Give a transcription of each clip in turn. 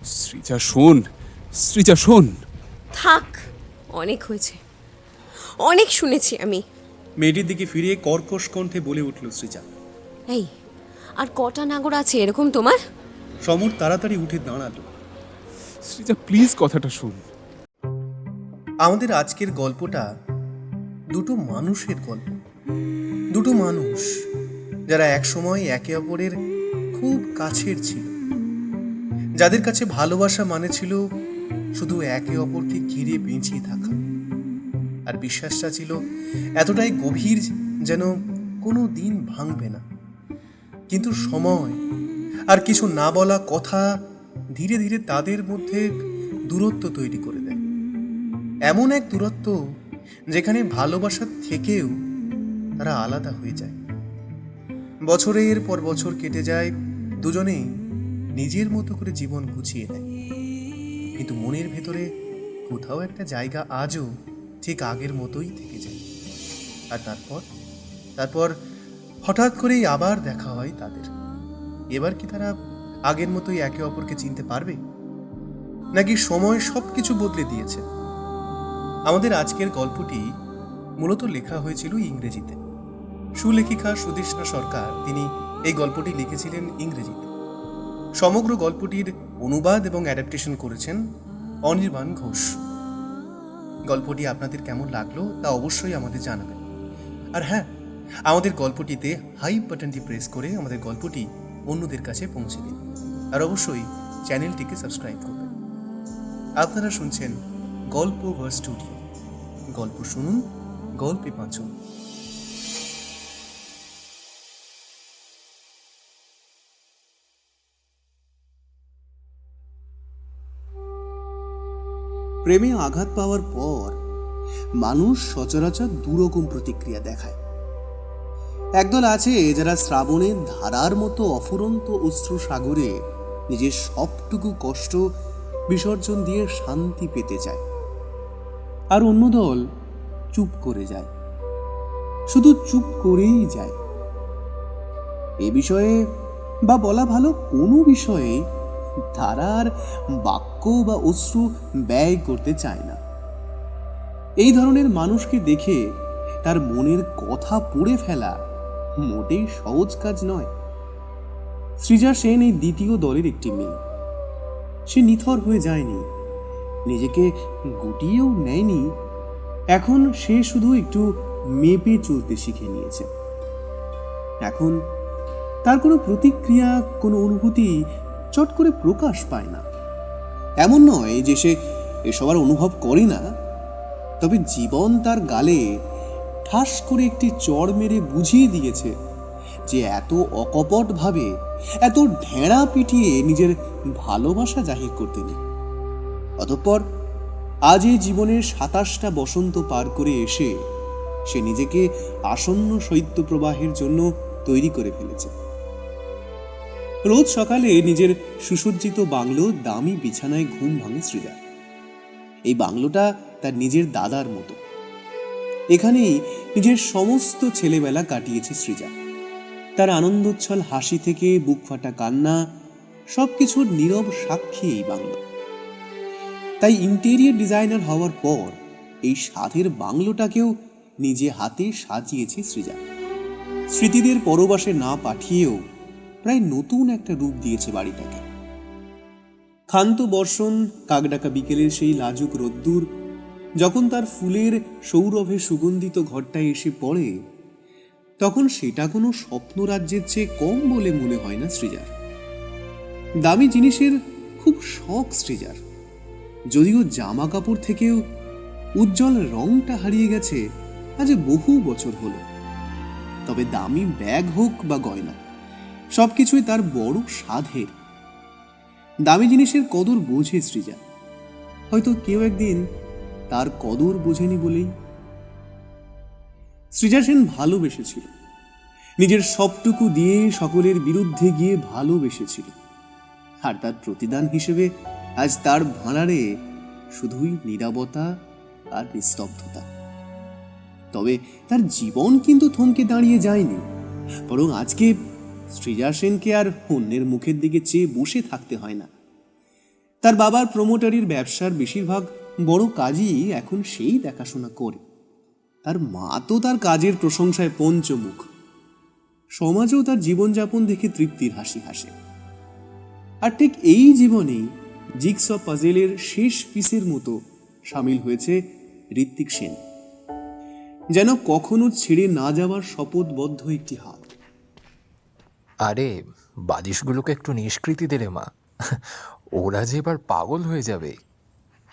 সৃজা শোন, সৃজা শোন। থাক, অনেক হয়েছে, অনেক শুনেছি আমি। মেয়েটির দিকে ফিরিয়ে কর্কশ কণ্ঠে বলে উঠল সৃজা। এই, আর কটা নাগর আছে এরকম তোমার? সমর তাড়াতাড়ি উঠে দাঁড়ালো। সৃজা প্লিজ কথাটা শোন। আমাদের আজকের গল্পটা দুটো মানুষের গল্প। দুটো মানুষ যারা একসময় একে অপরের খুব কাছের ছিল, যাদের কাছে ভালোবাসা মানে ছিল শুধু একে অপরকে ঘিরে বেঁচে থাকা, আর বিশ্বাসটা ছিল এতটাই গভীর যেন কোনো দিন ভাঙবে না। কিন্তু সময় আর কিছু না বলা কথা ধীরে ধীরে তাদের মধ্যে দূরত্ব তৈরি করে দেয়। এমন এক দূরত্ব যেখানে ভালোবাসা থেকেও তারা আলাদা হয়ে যায়। বছরের পর বছর কেটে যায়, দুজনেই নিজের মতো করে জীবন গুছিয়ে নেয়, কিন্তু মনের ভেতরে কোথাও একটা জায়গা আজও ঠিক আগের মতোই থেকে যায়। আর তারপর হঠাৎ করেই আবার দেখা হয় তাদের। এবার কি তারা আগের মতোই একে অপরকে চিনতে পারবে, নাকি সময় সব কিছু বদলে দিয়েছে? আমাদের আজকের গল্পটি মূলত লেখা হয়েছিল ইংরেজিতে। সুলেখিকা সুদেষ্ণা সরকার তিনি এই গল্পটি লিখেছিলেন ইংরেজিতে। সমগ্র গল্পটির অনুবাদ এবং অ্যাডাপ্টেশন করেছেন অনির্বাণ ঘোষ। গল্পটি আপনাদের কেমন লাগলো তা অবশ্যই আমাদের জানাবেন। আর হ্যাঁ, আমাদের গল্পটিতে হাইপ বাটনটি প্রেস করে আমাদের গল্পটি অন্যদের কাছে পৌঁছে দিন, আর অবশ্যই চ্যানেলটিকে সাবস্ক্রাইব করবেন। আপনারা শুনছেন গল্প ভার্স স্টুডিও। গল্প শুনুন, গল্পে বাঁচুন। প্রেমে আঘাত পাওয়ার পর মানুষ সচরাচর দুরকম প্রতিক্রিয়া দেখায়। একদল আছে যারা শ্রাবণের ধারার মতো অফুরন্ত অশ্রু সাগরে নিজের সবটুকু কষ্ট বিসর্জন দিয়ে শান্তি পেতে চায়, আর অন্য দল চুপ করে যায়, শুধু চুপ করেই যায়। এ বিষয়ে বা বলা ভালো কোনো বিষয়ে তারা আর বাক্য বা অশ্রু ব্যয় করতে চায় না। এই ধরনের মানুষকে দেখে তার মনের কথা পড়ে ফেলা মোটেই সহজ কাজ নয়। সৃজা সেন এই দ্বিতীয় দলের একটি মেয়ে। সে নিথর হয়ে যায়নি, নিজেকে গুটিয়েও নেয়নি। এখন সে শুধু একটু মেপে চলতে শিখে নিয়েছে। এখন তার কোনো প্রতিক্রিয়া, কোনো অনুভূতি চট করে প্রকাশ পায় না। এমন নয় যে সে এসব আর অনুভব করে না, তবে জীবন তার গালে ঠাস করে একটি চড় মেরে বুঝিয়ে দিয়েছে যে এত অকপটভাবে, এত ঢেঁড়া পিটিয়ে নিজের ভালোবাসা জাহির করতে নেই। অতঃপর আজ এই জীবনের ২৭টা বসন্ত পার করে এসে সে নিজেকে আসন্ন শৈত্যপ্রবাহের জন্য তৈরি করে ফেলেছে। রোজ সকালে নিজের সুসজ্জিত বাংলো দামি বিছানায় ঘুম ভাঙে সৃজা। এই বাংলোটা তার নিজের দাদার মতো। এখানেই নিজের সমস্ত ছেলেবেলা কাটিয়েছে সৃজা। তার আনন্দোচ্ছল হাসি থেকে বুক ফাটা কান্না, সবকিছুর নীরব সাক্ষী এই বাংলো। তাই ইন্টেরিয়র ডিজাইনার হওয়ার পর এই সাধের বাংলোটাকেও নিজে হাতে সাজিয়েছে সৃজা। স্মৃতিদের পরবাসে না পাঠিয়েও প্রায় নতুন একটা রূপ দিয়েছে বাড়িটাকে। ক্ষান্ত বর্ষণ, কাকডাকা বিকেলের সেই লাজুক রোদ্দুর যখন তার ফুলের সৌরভে সুগন্ধিত ঘরটায় এসে পড়ে, তখন সেটা কোনো স্বপ্ন রাজ্যের চেয়ে কম বলে মনে হয় না সৃজার। দামি জিনিসের খুব শখ সৃজার, যদিও জামা কাপড় থেকেও উজ্জ্বল রংটা হারিয়ে গেছে আজ বহু বছর হলো। তবে দামি ব্যাগ হোক বা গয়না, সবকিছুই তার বড় সাধের। দামি জিনিসের কদর বোঝে সৃজা, হয়তো কেউ একদিন তার কদর বোঝেনি বলেই। সৃজা সেন ভালোবেসেছিল, নিজের সবটুকু দিয়ে সকলের বিরুদ্ধে গিয়ে ভালোবেসেছিল, আর তার প্রতিদান হিসেবে আজ তার ভাঁড়ারে শুধুই নীরবতা আর নিস্তব্ধতা। তবে তার জীবন কিন্তু থমকে দাঁড়িয়ে যায়নি, বরং আজকে সৃজা সেনকে আর অন্যের মুখের দিকে চেয়ে বসে থাকতে হয় না। তার বাবার প্রমোটারির ব্যবসার বেশিরভাগ বড় কাজই এখন সেই দেখাশোনা করে। তার মা তো তার কাজের প্রশংসায় পঞ্চমুখ। সমাজও তার জীবনযাপন দেখে তৃপ্তির হাসি হাসে। আর ঠিক এই জীবনেই জিগস পাজেলের শেষ পিসের মতো সামিল হয়েছে ঋত্বিক সেন, যেন কখনো ছেড়ে না যাওয়ার শপথবদ্ধ একটি হাত। আরে বালিশগুলোকে একটু নিষ্কৃতি দে রে মা, ওরা যে এবার পাগল হয়ে যাবে।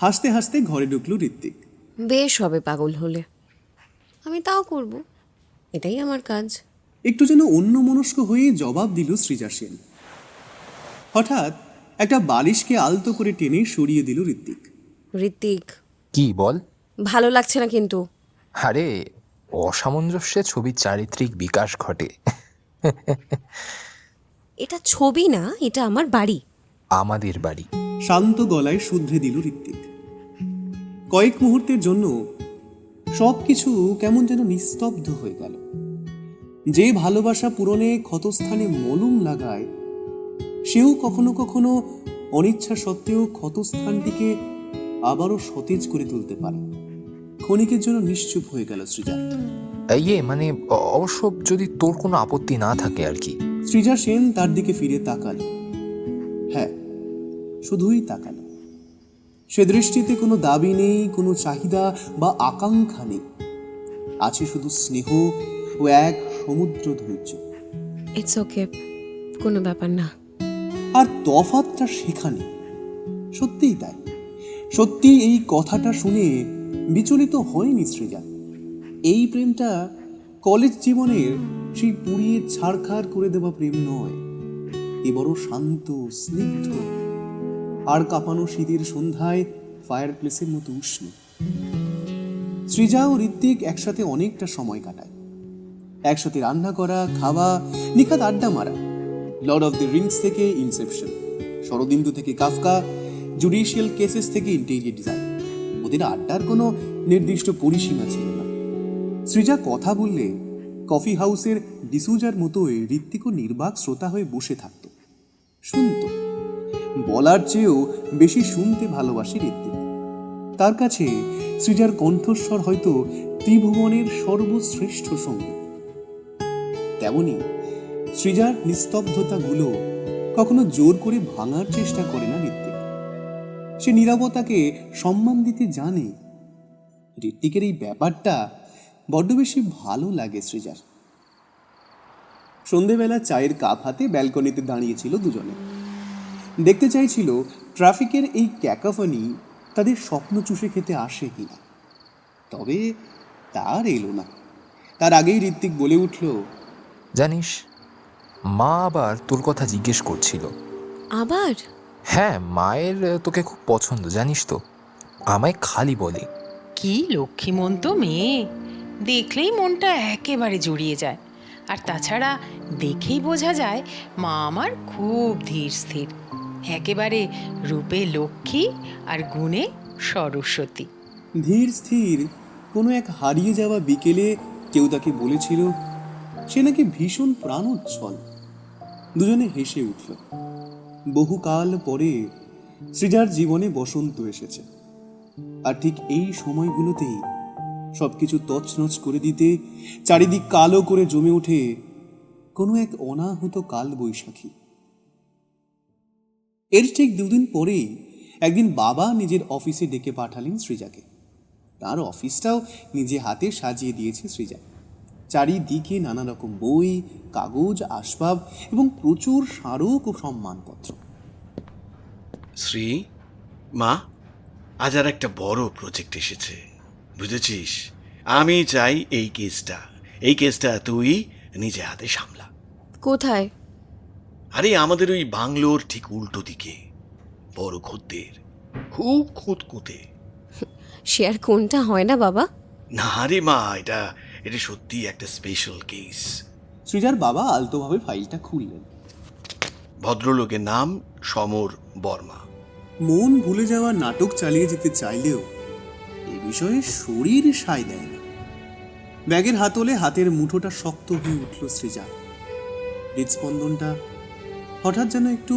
হাসতে হাসতে ঘরে ঢুকলো ঋত্বিক। বেশ হবে পাগল হলে, আমি তাও করব, এটাই আমার কাজ। একটু যেন অন্যমনস্ক হয়ে জবাব দিল সৃজা সেন। হঠাৎ একটা বালিশকে আলতো করে টেনে সরিয়ে দিল ঋত্বিক। ঋত্বিক, কি বল? ভালো লাগছে না কিন্তু। আরে অসামঞ্জস্যে ছবির চারিত্রিক বিকাশ ঘটে। এটা ছবি না, এটা আমার বাড়ি। আমাদের বাড়ি। শান্ত গলায় শুধরে দিল ঋত্বিক। কয়েক মুহূর্তের জন্য সবকিছু কেমন যেন নিস্তব্ধ হয়ে গেল। যে ভালোবাসা পূরণে ক্ষতস্থানে মলম লাগায়, সেও কখনো কখনো অনিচ্ছা সত্ত্বেও ক্ষতস্থানটিকে আবারও সতেজ করে তুলতে পারে। ক্ষণিকের জন্য নিশ্চুপ হয়ে গেল সৃজা। মানে অবশ্য যদি তোর কোনো আপত্তি না থাকে আর কি। সৃজা সেন তার দিকে ফিরে তাকালো। হ্যাঁ, শুধুই তাকালো। সে দৃষ্টিতে কোনো দাবি নেই, কোনো চাহিদা বা আকাঙ্ক্ষা নেই। আছে শুধু স্নেহ ও এক সমুদ্র ধৈর্য। ইটস ওকে, কোনো ব্যাপার না। আর তফাৎটা সেখানে। সত্যিই তাই। সত্যি এই কথাটা শুনে বিচলিত হয়নি সৃজা। এই প্রেমটা কলেজ জীবনের সেই পুড়িয়ে ছাড়খাড় করে দেওয়া প্রেম নয়। এ বড় শান্ত, স্নিগ্ধ, আর কাঁপানো শীতের সন্ধ্যায় ফায়ার প্লেসের মতো উষ্ণ। সৃজা ও ঋত্বিক একসাথে অনেকটা সময় কাটায়। একসাথে রান্না করা, খাওয়া, নিখাত আড্ডা মারা। লর্ড অফ দ্য রিংস থেকে ইনসেপশন, শরদিন্দু থেকে কাফকা, জুডিশিয়াল কেসেস থেকে ইন্টেরিয়র ডিজাইন। ওদের আড্ডার কোনো নির্দিষ্ট পরিসীমা ছিল না। সৃজা কথা বললে কফি হাউসের ডিসুজার মতোই ঋত্বিকও নির্বাক শ্রোতা হয়ে বসে থাকত, শুনত। বলার চেয়েও বেশি শুনতে ভালোবাসে ঋত্বিক। তার কাছে সৃজার কণ্ঠস্বর হয়তো ত্রিভুবনের সর্বশ্রেষ্ঠ সঙ্গীত। তেমনি সৃজার নিস্তব্ধতাগুলো কখনো জোর করে ভাঙার চেষ্টা করে না ঋত্বিক। সে নীরবতাকে সম্মান দিতে জানে। ঋত্বিকের এই ব্যাপারটা বড্ড বেশি ভালো লাগে সৃজার। সন্ধেবেলা চায়ের কাপ হাতে ব্যালকনিতে দাঁড়িয়েছিল দুজনে। দেখতে চাইছিল ট্রাফিকের এই ক্যাকাফনি তাদের স্বপ্ন চুষে খেতে আসে কিনা। তবে তার এলো না। তার আগেই ঋত্বিক বলে উঠল, জানিস, মা আবার তোর কথা জিজ্ঞেস করছিল। আবার? হ্যাঁ, মায়ের তোকে খুব পছন্দ জানিস তো। আমায় খালি বলে, কি লক্ষ্মীমন্ত মেয়ে, দেখলেই মনটা একেবারে জুড়িয়ে যায়। আর তাছাড়া দেখেই বোঝা যায় মা আমার খুব ধীর স্থির, একেবারে রূপে লক্ষ্মী আর গুণে সরস্বতী। ধীর স্থির কোনো এক হারিয়ে যাওয়া বিকেলে কেউ তাকে বলেছিল সে নাকি ভীষণ প্রাণোচ্ছল। দুজনে হেসে উঠল। বহুকাল পরে সৃজার জীবনে বসন্ত এসেছে। আর ঠিক এই সময়গুলোতেই সবকিছু তছনছ করে দিতে চারিদিক কালো করে জমে ওঠে কোনো এক অনাহুত কাল বৈশাখী। এর ঠিক দুদিন পরেই একদিন বাবা নিজের অফিসে ডেকে পাঠালেন সৃজাকে। তার অফিসটাও নিজে হাতে সাজিয়ে দিয়েছে সৃজা। চারিদিকে নানা রকম বই, কাগজ, আসবাব এবং প্রচুর স্মারক ও সম্মানপত্র। শ্রী, মা, আজ আর একটা বড় প্রজেক্ট এসেছে, বুঝেছিস? আমি চাই এই কেসটা তুই নিজে হাতে সামলা। কোথায়? আরে আমাদের ওই বাংলোর ঠিক উল্টো দিকে বড় খদ্দের, খুব খুঁতখুঁতে। সে আর কোনটা হয় না বাবা? না রে মা, এটা সত্যি একটা স্পেশাল কেস। সৃজার বাবা আলতোভাবে ফাইলটা খুললেন। ভদ্রলোকের নাম সমর বর্মা। মন ভুলে যাওয়া নাটক চালিয়ে যেতে চাইলেও এ বিষয়ে শরীর সায় দেয় না। ব্যাগের হাতলে হাতের মুঠোটা শক্ত হয়ে উঠল সৃজা। হৃদস্পন্দনটা হঠাৎ যেন একটু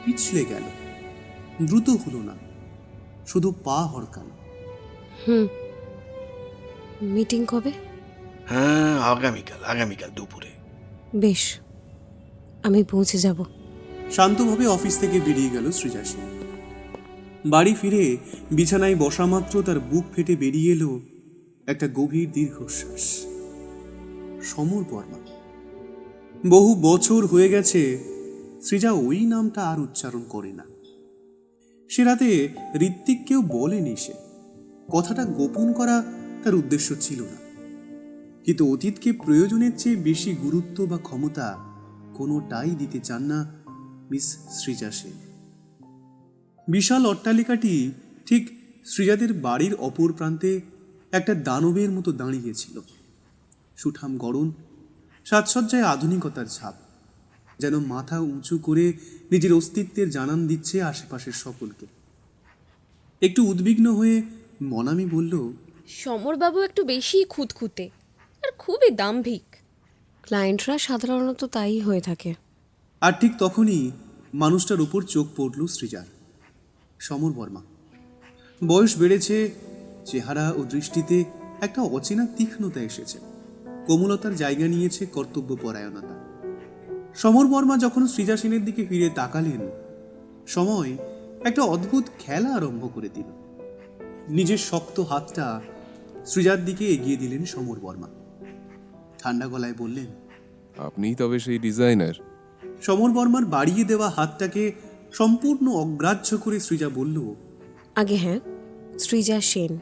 পিছলে গেল। দ্রুত হলো না, শুধু পা হরকানো। মিটিং কবে? হ্যাঁ, আগামীকাল দুপুরে। বেশ, আমি পৌঁছে যাব। শান্তভাবে অফিস থেকে বেরিয়ে গেল সৃজা সেন। বাড়ি ফিরে বিছানায় বসা মাত্র তার বুক ফেটে বেরিয়ে এলো একটা গভীর দীর্ঘশ্বাস। সমর বর্মা। বহু বছর হয়ে গেছে সৃজা ওই নামটা আর উচ্চারণ করে না। সে রাতে ঋত্বিককেও বলেনি সে। কথাটা গোপন করা তার উদ্দেশ্য ছিল না, কিন্তু অতীতকে প্রয়োজনের চেয়ে বেশি গুরুত্ব বা ক্ষমতা কোনোটাই দিতে চান না মিস সৃজা সেন। বিশাল অট্টালিকাটি ঠিক সৃজাদের বাড়ির অপর প্রান্তে একটা দানবের মতো দাঁড়িয়েছিল। সুঠাম গড়ন, সাজসজ্জায় আধুনিকতার ছাপ, যেন মাথা উঁচু করে নিজের অস্তিত্বের জানান দিচ্ছে আশেপাশের সকলকে। একটু উদ্বিগ্ন হয়ে মনামি বলল, সমরবাবু একটু বেশি খুঁতখুঁতে আর খুবই দাম্ভিক। ক্লায়েন্টরা সাধারণত তাই হয়ে থাকে। আর ঠিক তখনই মানুষটার উপর চোখ পড়ল সৃজার। সমর বর্মা। বয়স বেড়েছে, চেহারা ও দৃষ্টিতে একটা অচেনা তীক্ষ্ণতা এসেছে। কোমলতার জায়গা নিয়েছে কর্তব্যপরায়ণতা। সমর বর্মা যখন সৃজা সেনের দিকে ফিরে তাকালেন, সময় একটা অদ্ভুত খেলা আরম্ভ করে দিল। নিজের শক্ত হাতটা সৃজার দিকে এগিয়ে দিলেন সমর বর্মা। ঠান্ডা গলায় বললেন, আপনিই তবে সেই ডিজাইনার? সমর বর্মার বাড়িয়ে দেওয়া হাতটাকে সম্পূর্ণ অগ্রাহ্য করে সৃজা বলল, আগে হ্যাঁ, সৃজা সেন।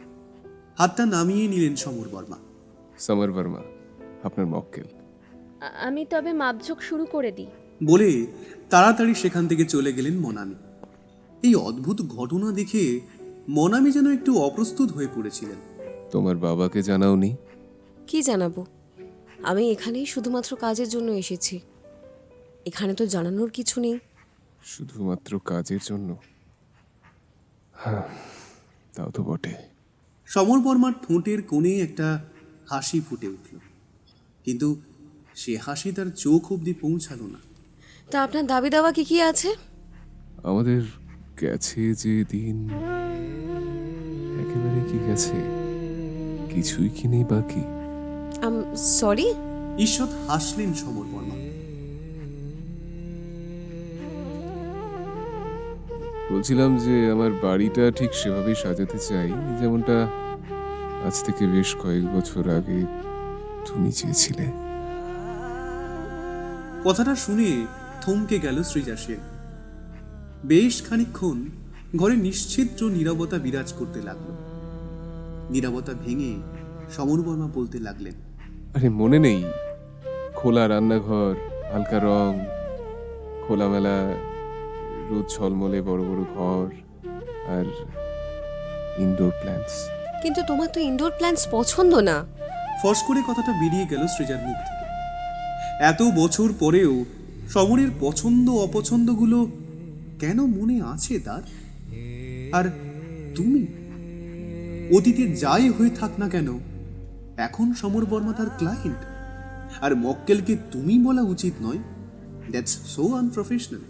হাতটা নামিয়ে নিলেন সমর বর্মা। সমর বর্মা আপনার মক্কেল। আমি তবে মাপঝোঁক শুরু করে দিই। বলে তাড়াতাড়ি সেখান থেকে চলে গেলেন মনামি। এই অদ্ভুত ঘটনা দেখে মনামি যেন একটু অপ্রস্তুত হয়ে পড়েছিলেন। তোমার বাবাকে জানাওনি? কি জানাবো, আমি এখানেই শুধুমাত্র কাজের জন্য এসেছি। এখানে তো জানানোর কিছু নেই। শুধুমাত্র কাজের জন্য? হ্যাঁ, তাও তো বটে। সমর বর্মার ঠোঁটের কোণে একটা হাসি ফুটে উঠল, কিন্তু সে হাসি তার চোখ অবধি পৌঁছালো না। তা আপনার দাবি দাওয়া কি কি আছে? আমাদের গেছে যে দিন, একেবারে কি গেছে, কিছুই কি নেই বাকি। সরি। ঈষৎ হাসলেন সমর বর্মা। বলছিলাম যে আমার বাড়িটা ঠিক সেভাবেই সাজাতে চাই, যেমনটা আজ থেকে বেশ কয়েক বছর আগে তুমি চেয়েছিলে। কথাটা শুনে থমকে গেল সৃজা সেন। বেশ খানিকক্ষণ ঘরে নিশ্চিদ্র নীরবতা বিরাজ করতে লাগলো। নীরবতা ভেঙে সমর বর্মা বলতে লাগলেন, আরে মনে নেই, খোলা রান্নাঘর, হালকা রং, খোলামেলা রোদ ঝলমলে বড় বড় ঘর, আর ইনডোর প্ল্যান্টস। কিন্তু তোমার তো ইনডোর প্ল্যান্টস পছন্দ না। ফস করে কথাটা বেরিয়ে গেল সৃজার মুখ থেকে। এত বছর পরেও সমরের পছন্দ অপছন্দগুলো কেন মনে আছে তার? আর তুমি, অতীতে যাই হয়ে থাক না কেন, এখন সমর বর্মা তার ক্লায়েন্ট, আর মক্কেলকে তুমি বলা উচিত নয়। That's so unprofessional.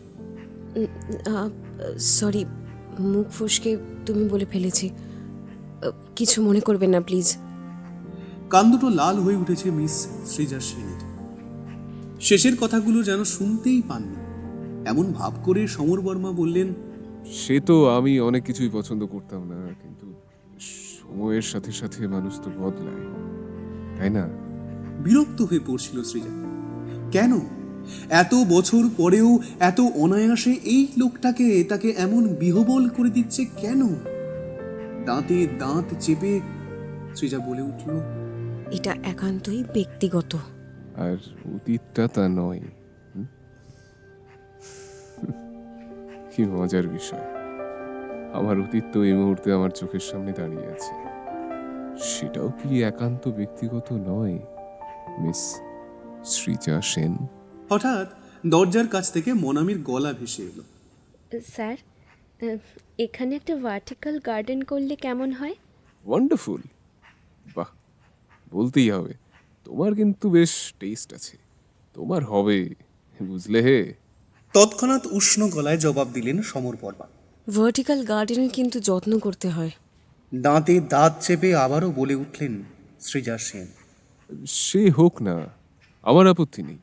সরি, মুখ ফসকে তুমি বলে ফেলেছি। কিছু মনে করবেন না প্লিজ। কান দুটো লাল হয়ে উঠেছে মিস সৃজা সেনের। শেষের কথাগুলো যেন শুনতেই পাননি, এমন ভাব করে সমর বর্মা বললেন, সে তো আমি অনেক কিছুই পছন্দ করতাম না, কিন্তু সময়ের সাথে সাথে মানুষ তো বদলায়, তাই না? বিরক্ত হয়ে পড়ছিল সৃজা। কেন এত বছর পরেও এত অনায়াসে এই লোকটাকে তাকে এমন বিহবল করে দিচ্ছে কেন? দাঁতে দাঁত চেপে সৃজা বলে উঠল, এটা একান্তই ব্যক্তিগত। আর অতীতটা তা নয়। কি মজার বিষয়, আমার অতীত তো এই মুহূর্তে আমার চোখের সামনে দাঁড়িয়ে আছে। সেটাও কি একান্ত ব্যক্তিগত নয়, মিস সৃজা সেন? হঠাৎ দরজার কাছ থেকে মনামির গলা ভেসে এলো, স্যার, এখানে একটা ভার্টিক্যাল গার্ডেন করলে কেমন হয়? ওয়ান্ডারফুল। বাহ, বলতেই হবে, তোমার কিন্তু বেশ টেস্ট আছে। তোমার হবে, বুঝলে হে। তৎক্ষণাৎ উষ্ণ গলায় জবাব দিলেন সমর বর্মা। ভার্টিক্যাল গার্ডেনের কিন্তু যত্ন করতে হয়। দাঁতে দাঁত চেপে আবারও বলে উঠলেন সৃজা সেন। সে হোক না, আমার আপত্তি নেই।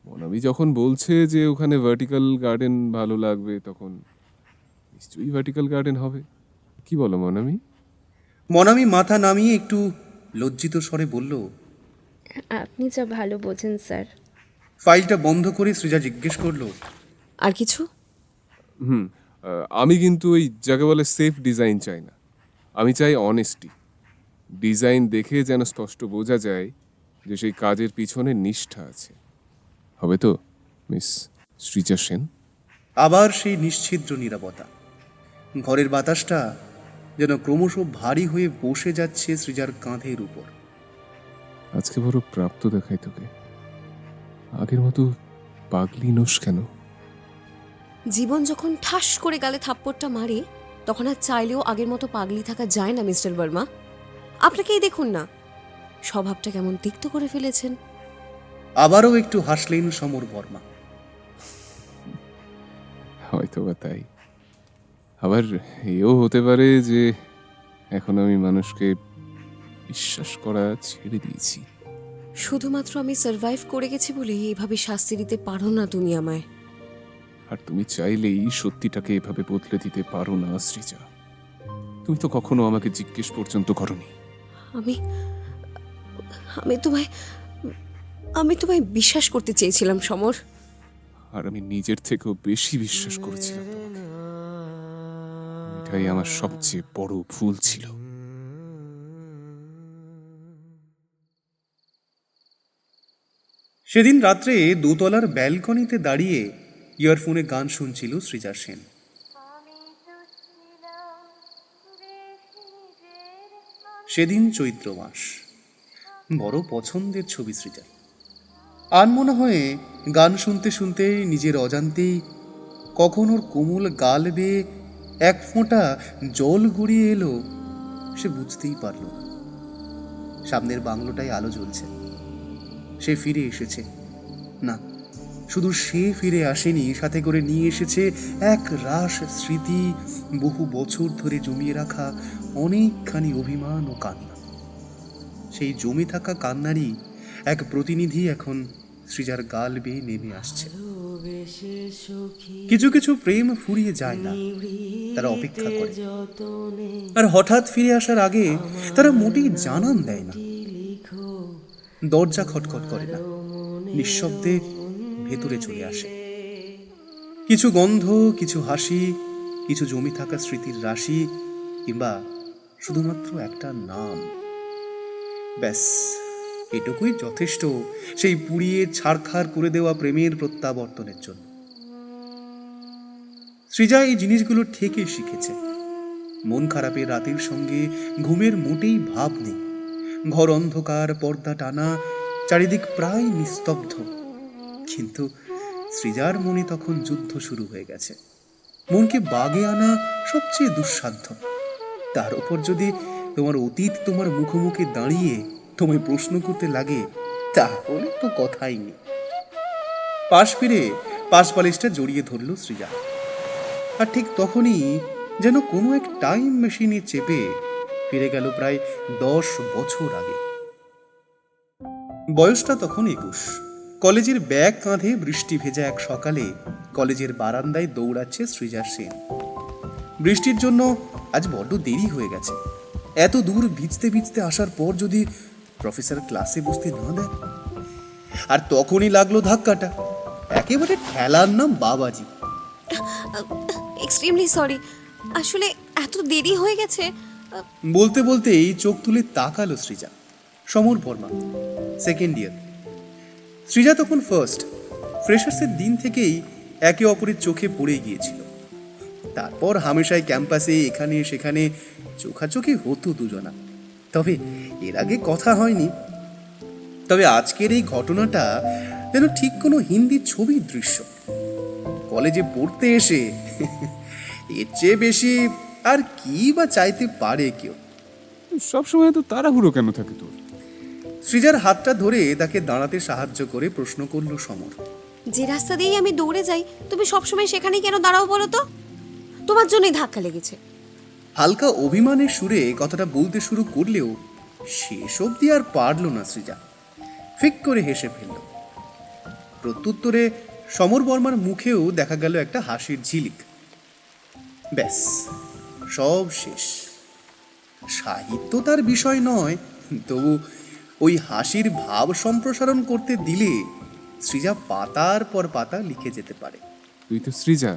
মনামি যখন বলছে যে ওখানে ভার্টিক্যাল গার্ডেন ভালো লাগবে, তখন নিশ্চয়ই ভার্টিক্যাল গার্ডেন হবে। কি বলো মনামি? মনামি মাথা নামিয়ে একটু লজ্জিত স্বরে বলল। আপনি যা ভালো বোঝেন স্যার। ফাইলটা বন্ধ করে সৃজা জিজ্ঞেস করলো, আর কিছু? আমি কিন্তু ওই যাকে বলে সেফ ডিজাইন চাই না। আমি চাই অনেস্টি। ডিজাইন দেখে যেন স্পষ্ট বোঝা যায় যে সেই কাজের পিছনে নিষ্ঠা আছে। হবে তো মিস সৃজা সেন? আবার সেই নিশ্ছিদ্র নীরবতা। ঘরের বাতাসটা যেন ক্রমশ ভারী হয়ে বসে যাচ্ছে সৃজার কাঁধের উপর। আজকে বড় প্রাপ্ত দেখাই তোকে। আগের মতো পাগলি নোস কেন? জীবন যখন ঠাস করে গালে থাপ্পড়টা মারে, তখন আর চাইলেও আগের মতো পাগলি থাকা যায় না মিস্টার বর্মা। আপনাকেই দেখুন না, স্বভাবটা কেমন তিক্ত করে ফেলেছেন। আবারও একটু হাসলেন সমর বর্মা। হয়তো বা তাই। আবার এও হতে পারে যে এখন আমি মানুষকে বিশ্বাস করা ছেড়ে দিয়েছি। শুধুমাত্র আমি সার্ভাইভ করে গেছি বলে এইভাবে শাস্তি দিতে পারো না তুমি আমায়। আর তুমি চাইলেই সত্যিটাকে এভাবে বদলে দিতে পারো না সৃজা। তুমি তো কখনো আমাকে জিজ্ঞেস পর্যন্ত করনি। আমি আমি তোমায় আমি তোমায় বিশ্বাস করতে চেয়েছিলাম সমর। আর আমি নিজের থেকেও বেশি বিশ্বাস করেছিলাম তোমাকে। এটাই আমার সবচেয়ে বড় ভুল ছিল। সেদিন রাত্রে দোতলার ব্যালকনিতে দাঁড়িয়ে ইয়ারফোনে গান শুনছিল সৃজা সেন। সেদিন চৈত্র মাস। বড় পছন্দের ছবি সৃজার। আনমনা হয়ে গান শুনতে শুনতে নিজের অজান্তেই কখন ওর কোমল গাল বেয়ে এক ফোঁটা জল গড়িয়ে এলো সে বুঝতেই পারল না। সামনের বাংলোটায় আলো জ্বলছে। সে ফিরে এসেছে। না, শুধু সে ফিরে আসেনি, সাথে করে নিয়ে এসেছে এক রাশ স্মৃতি, বহু বছর ধরে জমিয়ে রাখা অনেকখানি অভিমান ও কান্না। সেই জমে থাকা কান্নারই এক প্রতিনিধি এখন সৃজার গাল বেয়ে নেমে আসছে। কিছু কিছু প্রেম ফুরিয়ে যায় না, তারা অপেক্ষা করে। আর হঠাৎ ফিরে আসার আগে তারা মোটেই জানান দেয় না। দরজা খটখট করে না, নিঃশব্দে ভেতরে চলে আসে। কিছু গন্ধ, কিছু হাসি, কিছু জমি থাকা স্মৃতির রাশি, কিংবা শুধুমাত্র একটা নাম। ব্যাস, এটুকুই যথেষ্ট সেই পুড়িয়ে ছারখার করে দেওয়া প্রেমের প্রত্যাবর্তনের জন্য। সৃজা এই জিনিসগুলো ঠিকই শিখেছে। মন খারাপের রাতের সঙ্গে ঘুমের মোটেই ভাব নেই। ঘর অন্ধকার, পর্দা টানা, চারিদিক প্রায় নিস্তব্ধ। কিন্তু সৃজার মনে তখন যুদ্ধ শুরু হয়ে গেছে। মনকে বাগে আনা সবচেয়ে দুঃসাধ্য। তার উপর যদি তোমার অতীত তোমার মুখোমুখি দাঁড়িয়ে তোমায় প্রশ্ন করতে লাগে, তাহলে তো কথাই নেই। পাশ ফিরে পাশ বালিশটা জড়িয়ে ধরল সৃজা। আর ঠিক তখনই যেন কোনো এক টাইম মেশিনে চেপে ফিরে গেল প্রায় 10 বছর আগে। বয়সটা তখন 21। কলেজের ব্যাগ কাঁধে বৃষ্টি ভেজা এক সকালে কলেজের বারান্দায় দৌড়াচ্ছে সৃজা সেন। বৃষ্টির জন্য আজ বড্ড দেরি হয়ে গেছে। এত দূর ভিজতে ভিজতে আসার পর যদি প্রফেসর ক্লাসে বসতে না দেন। আর তখনই লাগলো ধাক্কাটা, একেবারে ঠেলার নাম বাবাজি। এক্সট্রিমলি সরি, আসলে এত দেরি হয়ে গেছে। বলতে বলতেই চোখ তুলে তাকালো সৃজা। সমর বর্মা, সেকেন্ড ইয়ার। সৃজা তখন ফার্স্ট। ফ্রেশার্সের দিন থেকেই একে অপরের চোখে পড়ে গিয়েছিল। তারপর হামেশাই ক্যাম্পাসে এখানে সেখানে চোখাচোখি হতো দুজনা। তবে এর আগে কথা হয়নি। তবে আজকের এই ঘটনাটা যেন ঠিক কোনো হিন্দি ছবির দৃশ্য। কলেজে পড়তে এসে এর চেয়ে বেশি আর কি বা চাইতে পারে কেউ? সবসময় তো তাড়াহুড়ো কেন থাকে তোর? সৃজার হাতটা ধরে তাকে দাঁড়াতে সাহায্য করে প্রশ্ন করলো সমর। যে রাস্তা দিয়েই আমি দৌড়ে যাই, তুমি সবসময় সেখানেই কেন দাঁড়াও বলো তো? তোমার জন্যই ধাক্কা লেগেছে। হালকা অভিমানের সুরে কথাটা বলতে শুরু করলেও শেষ অবধি আর পারল না সৃজা। ফিক করে হেসে ফেলল। প্রত্যুত্তরে সমর বর্মার মুখেও দেখা গেল একটা হাসির ঝিলিক। ব্যাস, সব শেষ। সাহিত্য তার বিষয় নয়, তবু ওই হাসির ভাব সম্প্রসারণ করতে দিলে সৃজা পাতার পর পাতা লিখে যেতে পারে। তুই তো সৃজা,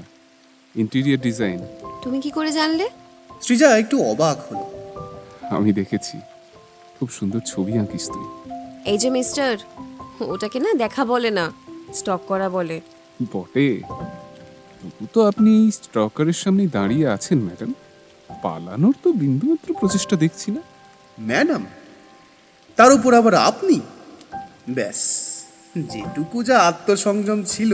ইন্টেরিয়র ডিজাইন। তুমি কি করে জানলে? সৃজা একটু অবাক হলো। আমি দেখেছি, খুব সুন্দর ছবি আঁকিস তুই। এই যে মিস্টার, ওটাকে না দেখা বলে না, স্টক করা বলে। বটে, তবু তো আপনি স্টকারের সামনে দাঁড়িয়ে আছেন ম্যাডাম। পালানোর তো বিন্দুমাত্র প্রচেষ্টা দেখছি না। ম্যাডাম, তার উপর আবার আপনি? ব্যাস, যেটুকু যা আত্মসংযম ছিল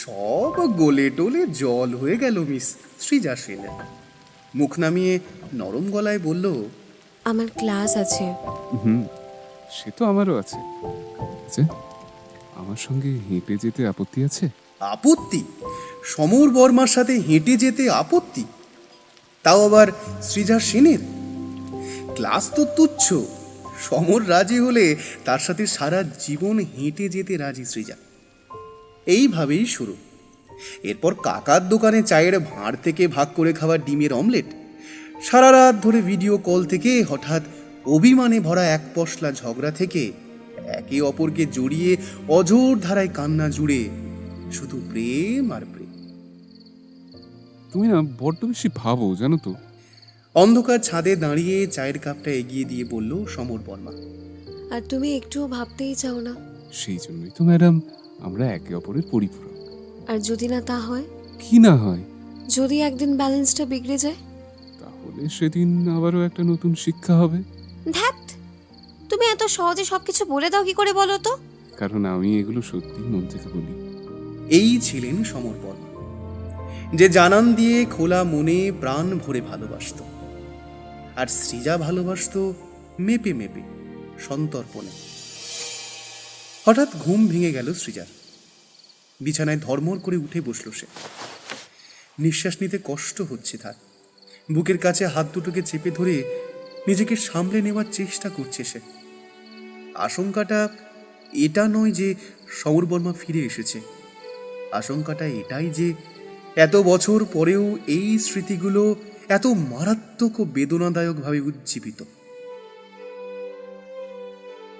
সব গলে টলে জল হয়ে গেল মিস সৃজা সেনের। মুখ নামিয়ে নরম গলায় বলল, আমার ক্লাস আছে। সে তো আমারও আছে। আচ্ছা, আমার সঙ্গে হেঁটে যেতে আপত্তি আছে? আপত্তি? সমর বর্মার সাথে হেঁটে যেতে আপত্তি? তাও আবার সৃজা সেনের? ক্লাস তো তুচ্ছ, সমর রাজি হলে তার সাথে সারা জীবন হেঁটে যেতে রাজি সৃজা। এইভাবেই শুরু। এরপর কাকার দোকানে চায়ের ভাঁড় থেকে ভাগ করে খাওয়া ডিমের অমলেট, সারা রাত ধরে ভিডিও কল থেকে হঠাৎ অভিমানে ভরা এক পশলা ঝগড়া থেকে একে অপরকে জড়িয়ে অঝোর ধারায় কান্না জুড়ে শুধু প্রেম আর প্রেম। তুমি না বড্ড বেশি ভাবো, জানো তো। অন্ধকার ছাদে দাঁড়িয়ে চায়ের কাপটা এগিয়ে দিয়ে বলল সমর বর্মা। আর তুমি একটুও ভাবতেই চাও না। সেই জন্যই তো ম্যাডাম আমরা একে অপরের পরিপূরক। আর যদি না তা হয়? কি না হয়? যদি একদিন ব্যালেন্সটা বিগড়ে যায়? তাহলে সেদিন আবারও একটা নতুন শিক্ষা হবে। ধ্যাত, তুমি এত সহজে সবকিছু বলে দাও কি করে বলো তো? কারণ আমি এগুলো সত্যি মন থেকে বলি। এই ছিলেন সমর বর্মা, যে জানান দিয়ে খোলা মনে প্রাণ ভরে ভালোবাসত। আর সৃজা ভালোবাসত মেপে মেপে, সন্তর্পণে। হঠাৎ ঘুম ভেঙে গেল সৃজার। বিছানায় ধর্মর করে উঠে বসল সে। নিঃশ্বাস নিতে কষ্ট হচ্ছে তার। বুকের কাছে হাত দুটোকে চেপে ধরে নিজেকে সামলে নেওয়ার চেষ্টা করছে সে। আশঙ্কাটা এটা নয় যে সমর বর্মা ফিরে এসেছে, আশঙ্কাটা এটাই যে এত বছর পরেও এই স্মৃতিগুলো এত মারাত্মক ও বেদনাদায়কভাবে উজ্জীবিত।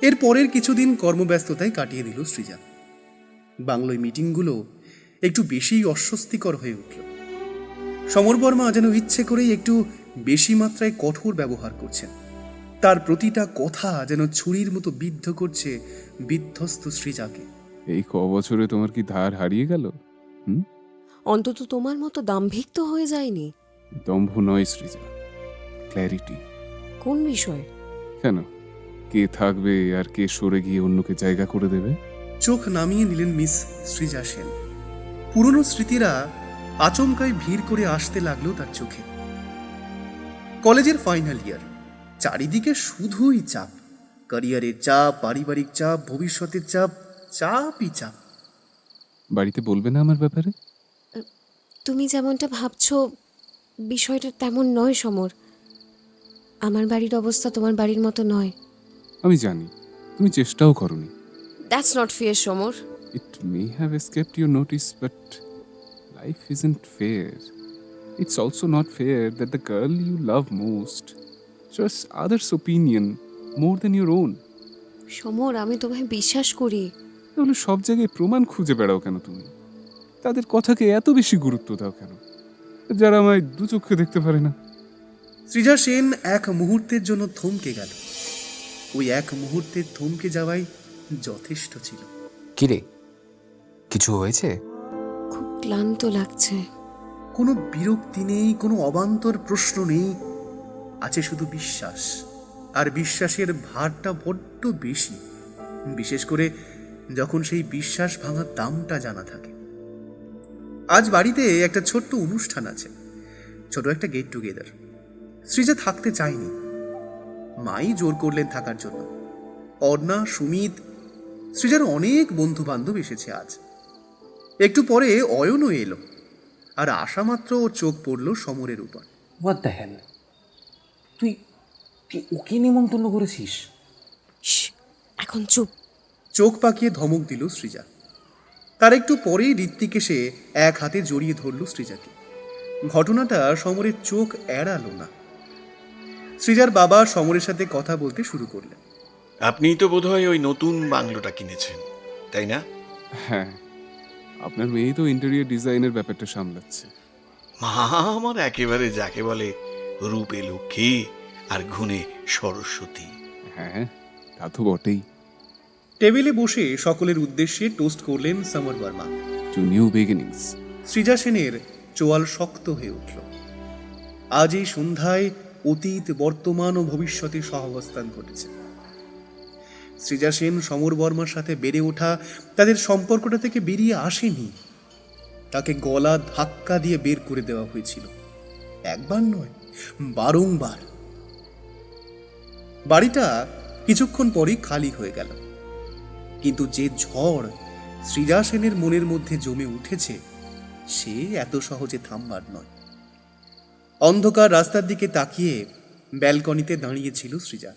এর পরের কিছুদিন কর্মব্যস্ততায় কাটিয়ে দিল সৃজা। বাংলোয় মিটিংগুলো একটু বেশিই অস্বস্তিকর হয়ে উঠল। সমর বর্মা যেন ইচ্ছে করেই একটু বেশি মাত্রায় কঠোর ব্যবহার করছেন। তার প্রতিটা কথা যেন ছুরির মতো বিদ্ধ করছে বিধ্বস্ত সৃজাকে। এই বছরে তোমার কি ধার হারিয়ে গেল? অন্তত তোমার মতো দাম্ভিক তো হয়ে যায়নি। দম্ভ নয় সৃজা, ক্ল্যারিটি। কোন বিষয়? কেন, কে থাকবে আর কে সরে গিয়ে অন্যকে জায়গা করে দেবে? চোখ নামিয়ে নিলেন মিস সৃজা সেন। পুরনো স্মৃতিরা আচমকায় ভিড় করে আসতে লাগলো তার চোখে। কলেজের ফাইনাল ইয়ার, চারিদিকে শুধুই চাপ। ক্যারিয়ারের চাপ, পারিবারিক চাপ, ভবিষ্যতের চাপ, চাপই চাপ। বাড়িতে বলবে না আমার ব্যাপারে? তুমি যেমনটা ভাবছো বিষয়টা তেমন নয় সমর। আমার বাড়ির অবস্থা তোমার বাড়ির মতো নয়। আমি জানি, তুমি চেষ্টাও করনি। That's not fair Samar. It may have escaped your notice, but life isn't fair. It's also not fair that the girl you love most trusts others' opinion more than your own. সমর, আমি তোমায় বিশ্বাস করি। তাহলে সব জায়গায় প্রমাণ খুঁজে বেড়াও কেন তুমি? তাদের কথাকে এত বেশি গুরুত্ব দাও কেন, যারা আমায় দু চোখে দেখতে পারে না? সৃজা সেন এক মুহূর্তের জন্য থমকে গেল। ওই এক মুহূর্তের থমকে যাওয়াই যথেষ্ট ছিল। কিরে, কিছু হয়েছে? খুব ক্লান্ত লাগছে। কোনো বিরক্তি নেই, কোনো অবান্তর প্রশ্ন নেই, আছে শুধু বিশ্বাস। আর বিশ্বাসের ভারটা বড্ড বেশি, বিশেষ করে যখন সেই বিশ্বাস ভাঙার দামটা জানা থাকে। আজ বাড়িতে একটা ছোট্ট অনুষ্ঠান আছে, ছোট একটা গেট টুগেদার। সৃজা থাকতে চায়নি, মাই জোর করলেন থাকার জন্য। অর্ণা, সুমিত, সৃজার অনেক বন্ধু বান্ধব এসেছে আজ। একটু পরে অয়নও এলো। আর আশা মাত্র ওর চোখ পড়ল সমরের উপর। হোয়াট দ্য হেল, তুই তুই ওকে নিমন্ত্রণ করেছিস? শ্, এখন চুপ। চোখ পাকিয়ে ধমক দিল সৃজা। তার একটু পরেই ঋত্বিক এসে এক হাতে জড়িয়ে ধরল সৃজাকে। ঘটনাটা সমরের চোখ এড়ালো না। সৃজার বাবা সমরের সাথে কথা বলতে শুরু করলেন। আপনিই তো বোধহয় ওই নতুন বাংলোটা কিনেছেন, তাই না? হ্যাঁ, আপনার মেয়ে তো ইন্টেরিয়র ডিজাইনের ব্যাপারটা সামলাচ্ছে। মা আমার একেবারে যাকে বলে রূপে লক্ষ্মী আর গুণে সরস্বতী। হ্যাঁ, তা তো বটেই। টেবিলে বসে সকলের উদ্দেশ্যে টোস্ট করলেন Samar Barma. To new beginnings. Srija সেনের চোয়াল শক্ত হয়ে উঠল। আজ এই সন্ধ্যায় অতীত, বর্তমান ও ভবিষ্যতের সহাবস্থান ঘটেছে। সৃজা সেন সমর বর্মার সাথে বেড়ে ওঠা তাদের সম্পর্কটা থেকে বেরিয়ে আসেনি। তাকে গলা ধাক্কা দিয়ে বের করে দেওয়া হয়েছিল, একবার নয়, বারংবার। বাড়িটা কিছুক্ষণ পরই খালি হয়ে গেল। কিন্তু যে ঝড় সৃজা সেনের মনের মধ্যে জমে উঠেছে সে এত সহজে থামবার নয়। অন্ধকার রাস্তার দিকে তাকিয়ে ব্যালকনিতে দাঁড়িয়েছিল সৃজা।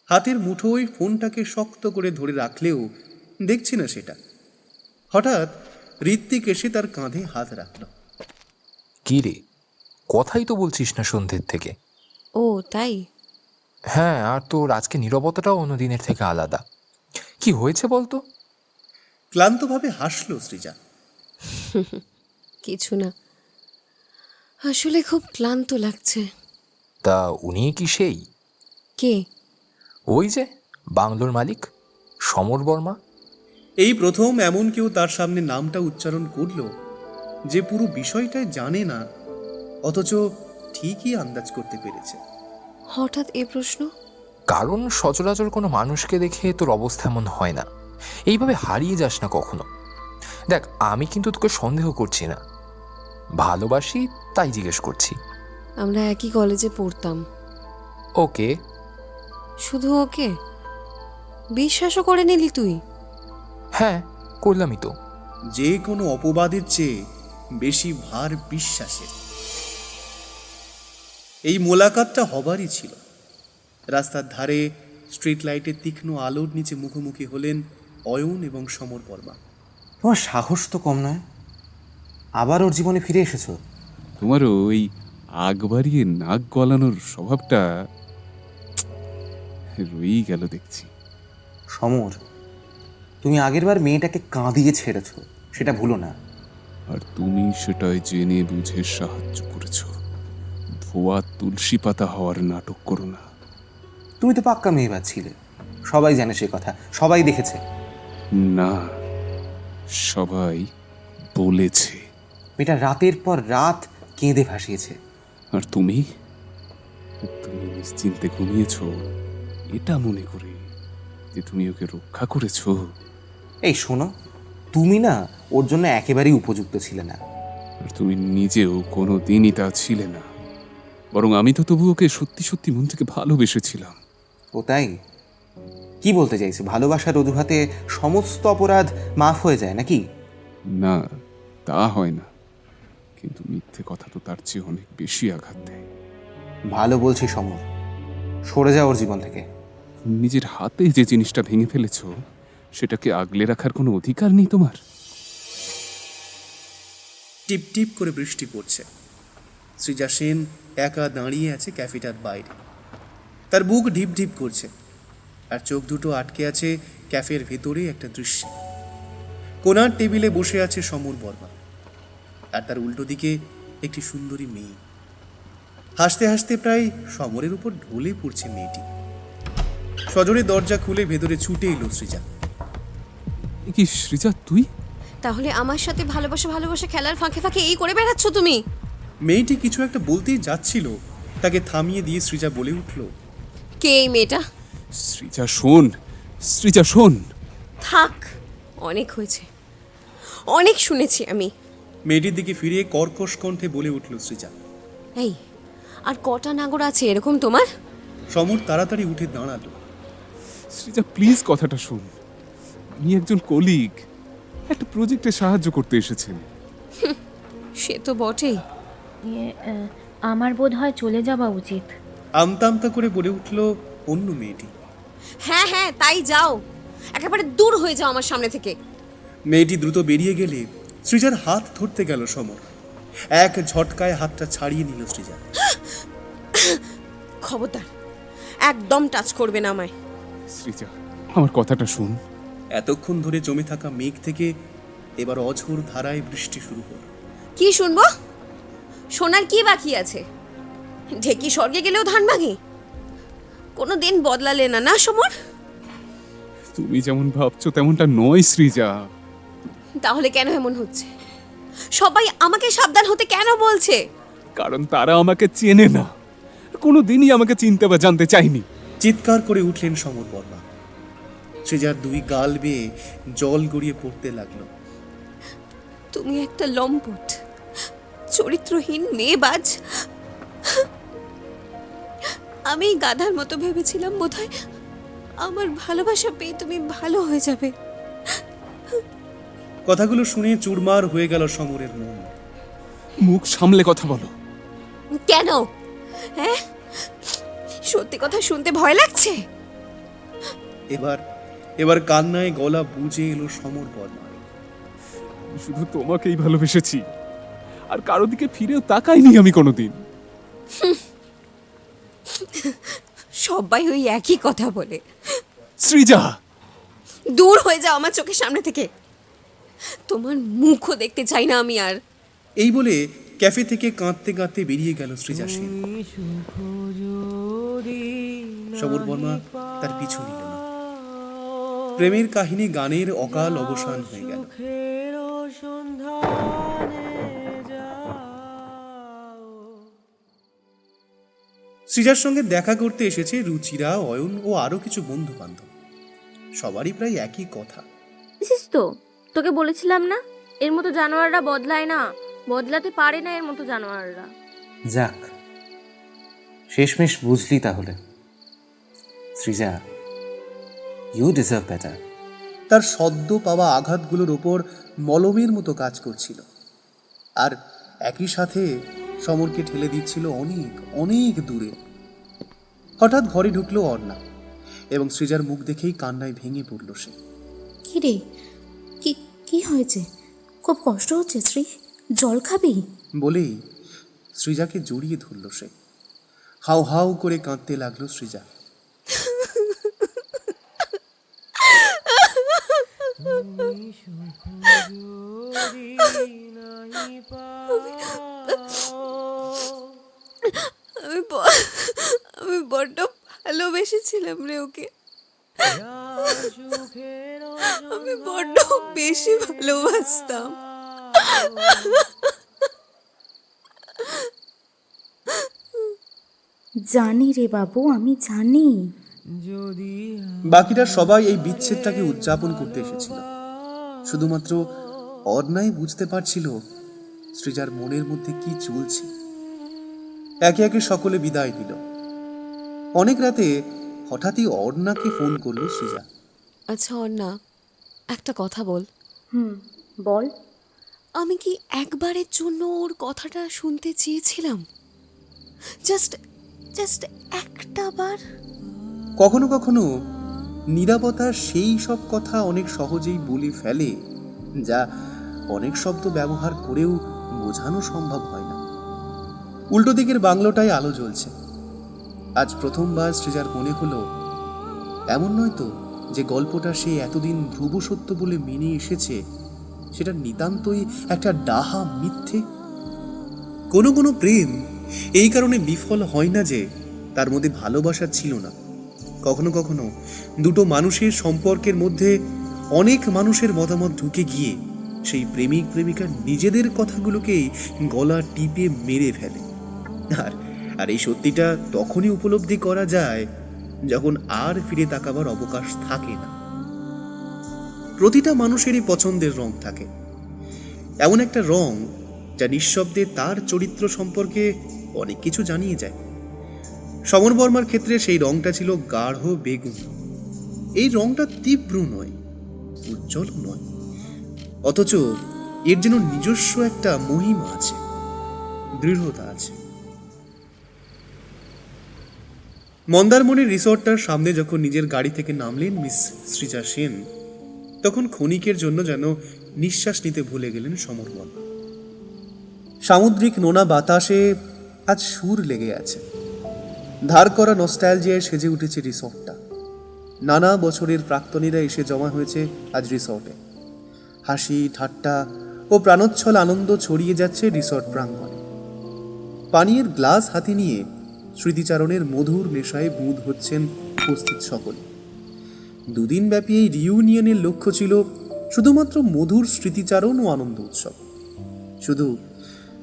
হাতের মুঠোয় ফোনটাকে শক্ত করে ধরে রাখলেও দেখছি না সেটা। হঠাৎ ঋত্বিক এসে তার কাঁধে হাত রাখল। কি রে, কথাই তো বলছিস না সন্ধ্যের থেকে। ও তাই? হ্যাঁ, আর তোর আজকে নীরবতাটাও অন্যদিনের থেকে আলাদা। কি হয়েছে বলতো? ক্লান্তভাবে হাসল সৃজা। কিছু না, আসলে খুব ক্লান্ত লাগছে। তা উনি কি সেই? কে? ওই যে বাংলোর মালিক সমর বর্মা। এই প্রথম এমন কেউ তার সামনে নামটা উচ্চারণ করল যে পুরো বিষয়টাই জানে না, অথচ ঠিকই আন্দাজ করতে পেরেছে। হঠাৎ এ প্রশ্ন? কারণ সচরাচর কোনো মানুষকে দেখে তোর অবস্থা এমন হয় না। এইভাবে হারিয়ে যাস না কখনো। দেখ, আমি কিন্তু তোকে সন্দেহ করছি না, ভালোবাসি তাই জিজ্ঞেস করছি। আমরা একই কলেজে পড়তাম। ওকে। শুধু ওকে? বিশ্বাসও করে নিলি তুই? হ্যাঁ, করলামই তো। যে কোনো অপবাদের চেয়ে বেশি ভার বিশ্বাসের। এই মোলাকাতটা হবারই ছিল। রাস্তার ধারে স্ট্রিট লাইটের তীক্ষ্ণ আলোর নিচে মুখোমুখি হলেন অয়ন এবং সমর বর্মা। তোমার সাহস তো কম নয়, আবার ওর জীবনে ফিরে এসেছো। তোমারও ওই আগ বাড়িয়ে নাক গলানোর স্বভাবটা রয়েই গেল দেখছি। সমর, তুমি আগেরবার মেয়েটাকে কাঁদিয়ে ছেড়েছ, সেটা ভুলো না। আর তুমি সেটাই জেনে বুঝে সাহায্য করেছ। ধোয়া তুলসী পাতা হওয়ার নাটক করো না। তুমি তো পাক্কা মেয়েবাদ ছিলে, সবাই জানে সে কথা, সবাই দেখেছে। না, সবাই বলেছে। মেয়েটা রাতের পর রাত কেঁদে ভাসিয়েছে। আর তুমি তুমি নিশ্চিন্তে ঘুমিয়েছ এটা মনে করে যে তুমি ওকে রক্ষা করেছ। এই শোনো, তুমি না ওর জন্য একেবারেই উপযুক্ত ছিলে না। আর তুমি নিজেও কোনো দিনই তা ছিলে না। বরং আমি তো তবু ওকে সত্যি সত্যি মন থেকে ভালোবেসেছিলাম। ও তাই? কি বলতে চাইছে, ভালোবাসার অজুহাতে সমস্ত অপরাধ মাফ হয়ে যায় নাকি? না, তা হয় না, কিন্তু মিথ্যে কথা তো তার চেয়ে অনেক বেশি আঘাত দেয়। ভালো বলছি সমর, সরে যাও ওর জীবন থেকে। নিজের হাতে যে জিনিসটা ভেঙে ফেলেছ সেটাকে আগলে রাখার কোনো অধিকার নেই তোমার। টিপ টিপ করে বৃষ্টি পড়ছে। সৃজা সেন একা দাঁড়িয়ে আছে ক্যাফেটার বাইরে। তার বুক ঢিপ ঢিপ করছে, আর চোখ দুটো আটকে আছে ক্যাফের ভেতরে একটা দৃশ্যে। কোনার টেবিলে বসে আছে সমর বর্মা, আর তার উল্টো দিকে একটি সুন্দরী মেয়ে। হাসতে হাসতে প্রায় সমরের উপর ঢলে পড়ছে মেয়েটি। সজোরে দরজা খুলে ভেতরে ছুটে এলো সৃজা। কি সৃজা, তুই? তাহলে আমার সাথে ভালোবাসা ভালোবাসা খেলার ফাঁকে ফাঁকে এই করে বেড়াচ্ছ তুমি? মেয়েটি কিছু একটা বলতেই যাচ্ছিল, তাকে থামিয়ে দিয়ে সৃজা বলে উঠল, কে এই মেয়েটা? সৃজা শোন, সৃজা শোন। থাক, অনেক হয়েছে, অনেক শুনেছি আমি। মেয়েটির দিকে ফিরিয়ে কর্কশ কণ্ঠে বলে উঠল সৃজা। এই, আর কটা নাগর আছে এরকম তোমার? সমর তাড়াতাড়ি উঠে দাঁড়ালো। সৃজা প্লিজ কথাটা শোন। উনি একজন কলিগ, একটা প্রজেক্টে সাহায্য করতে এসেছেন। সে তো বটেই। আমার বোধ হয় চলে যাওয়া উচিত। আমতা আমতা করে বলে উঠল অন্য মেয়েটি। হ্যাঁ হ্যাঁ, তাই যাও, একেবারে দূর হয়ে যাও আমার সামনে থেকে। মেয়েটি দ্রুত বেরিয়ে গেলে সৃজার হাত ধরতে গেল সমর। এক ঝটকায় হাতটা ছাড়িয়ে নিল সৃজা। খবরদার, একদম টাচ করবে না আমায়। সৃজা, আমার কথাটা শুন। এতক্ষণ ধরে জমে থাকা মেঘ থেকে এবার অঝোর ধারায় বৃষ্টি শুরু হল। কি শুনবো? শোনার কি বাকি আছে? ঢেকি স্বর্গে গেলেও ধান ভাঙে। কোনো দিন বদলালে না, না সমর? তুমি যেমন ভাবছো তেমনটা নয় সৃজা। তাহলে কেন এমন হচ্ছে? সবাই আমাকে সাবধান হতে কেন বলছে? কারণ তারা আমাকে চেনে না, কোনো দিনই আমাকে চিনতে বা জানতে চাইনি। চিৎকার করে উঠলেন সমর বর্মা। সৃজার দুই গাল বেয়ে জল গড়িয়ে পড়তে লাগলো। তুমি একটা লম্পট, চরিত্রহীন মেয়েবাজ। আমি গাধার মতো ভেবেছিলাম বোধহয় আমার ভালোবাসা পেয়ে তুমি ভালো হয়ে যাবে। কথাগুলো শুনে চুরমার হয়ে গেল সমরের মন। মুখ সামলে কথা বলো। কেন? হ্যাঁ, সত্যি কথা শুনতে ভয় লাগছে? এবার কান্নায় গলা বুঝে এলো সমর বর্মা। শুধু তোমাকেই ভালোবেসেছি, আর কারো দিকে ফিরেও তাকাইনি আমি কোনোদিন। সবাই ওই একই কথা বলে। সৃজা, দূর হয়ে যাও আমার চোখের সামনে থেকে। তোমার মুখও দেখতে চাই না আমি আর। এই বলে ক্যাফে থেকে কাঁদতে কাঁদতে বেরিয়ে গেল সৃজা সেন। সমর বর্মা তার পিছু নিল না। প্রেমের কাহিনী গানের অকাল অবসান হয়ে গেল। সৃজার সঙ্গে দেখা করতে এসেছে রুচিরা, অয়ন ও আরো কিছু বন্ধু বান্ধব। সবারই প্রায় একই কথা। তো তোকে বলেছিলাম না, এর মতো জানোয়াররা বদলায় না, বদলাতে পারে না এর মতো জানোয়াররা। যাক, শেষমেশ বুঝলি তাহলে। Srija, you deserve better. তার সদ্য পাওয়া আঘাতগুলোর ওপর মলমের মতো কাজ করছিল, আর একই সাথে সমরকে ঠেলে দিচ্ছিল অনেক অনেক দূরে। হঠাৎ ঘরে ঢুকলো অর্ণা, এবং সৃজার মুখ দেখেই কান্নায় ভেঙে পড়ল সে। কি রে, কি হয়েছে? খুব কষ্ট হচ্ছে শ্রী, জল খাবি? বলেই সৃজাকে জড়িয়ে ধরল সে। হাউ হাউ করে কাঁদতে লাগলো সৃজা। আমি বড্ড ভালোবেসেছিলাম রে ওকে। আমি বড্ড বেশি ভালোবাসতাম। জানি রে বাবু, আমি জানি। বাকিরা সবাই এই বিচ্ছেদটাকে উদযাপন করতে এসেছিল। শুধুমাত্র অর্ণাই বুঝতে পারছিল সৃজার মনের মধ্যে কি চলছে। একে একে সকলে বিদায় নিল। অনেক রাতে হঠাৎই অর্ণাকে ফোন করলো সৃজা। আচ্ছা অর্ণা, একটা কথা বল। বল। আমি কি একবারের জন্য ওর কথাটা শুনতে চেয়েছিলাম? জাস্ট একটা বার। কখনো কখনো নীরবতা সেই সব কথা অনেক সহজেই বলে ফেলে, যা অনেক শব্দ ব্যবহার করেও বোঝানো সম্ভব হয় না। উল্টো দিকের বাংলোটায় আলো জ্বলছে। আজ প্রথমবার সৃজার মনে হলো, এমন নয় তো যে গল্পটা সে এতদিন ধ্রুব সত্য বলে মেনে এসেছে সেটা নিতান্তই একটা ডাহা মিথ্যে। কোনো কোনো প্রেম এই কারণে বিফল হয় না যে তার মধ্যে ভালোবাসা ছিল না। কখনো কখনো দুটো মানুষের সম্পর্কের মধ্যে অনেক মানুষের মতামত ঢুকে গিয়ে সেই প্রেমিক প্রেমিকার নিজেদের কথাগুলোকেই গলা টিপে মেরে ফেলে। আর এই সত্যিটা তখনই উপলব্ধি করা যায় যখন আর ফিরে তাকাবার অবকাশ থাকে না। প্রতিটা মানুষেরই পছন্দের রং থাকে, এমন একটা রং যা নিঃশব্দে তার চরিত্র সম্পর্কে অনেক কিছু জানিয়ে যায়। সমর বর্মার ক্ষেত্রে সেই রংটা ছিল গাঢ় বেগুন। এই রংটা তীব্র নয়, উজ্জ্বল নয়, অথচ এর যেন নিজস্ব একটা মহিমা আছে, দৃঢ়তা আছে। মন্দারমণির রিসর্টটার সামনে যখন নিজের গাড়ি থেকে নামলেন মিস সৃজা সেন, তখন ক্ষণিকের জন্য যেন নিঃশ্বাস নিতে ভুলে গেলেন সমর বর্মা। সামুদ্রিক নোনা বাতাসে আজ সুর লেগে আছে। ধার করা নস্টালজিয়ায় সেজে উঠেছে রিসর্টটা। নানা বছরের প্রাক্তনীরা এসে জমা হয়েছে আজ রিসর্টে। হাসি ঠাট্টা ও প্রাণোচ্ছল আনন্দ ছড়িয়ে যাচ্ছে রিসর্ট প্রাঙ্গণে। পানীয়ের গ্লাস হাতে নিয়ে স্মৃতিচারণের মধুর নেশায় বুঁদ হচ্ছেন উপস্থিত সকলে। দুদিন ব্যাপী এই রিউনিয়নের লক্ষ্য ছিল শুধুমাত্র মধুর স্মৃতিচারণ ও আনন্দ উৎসব। শুধু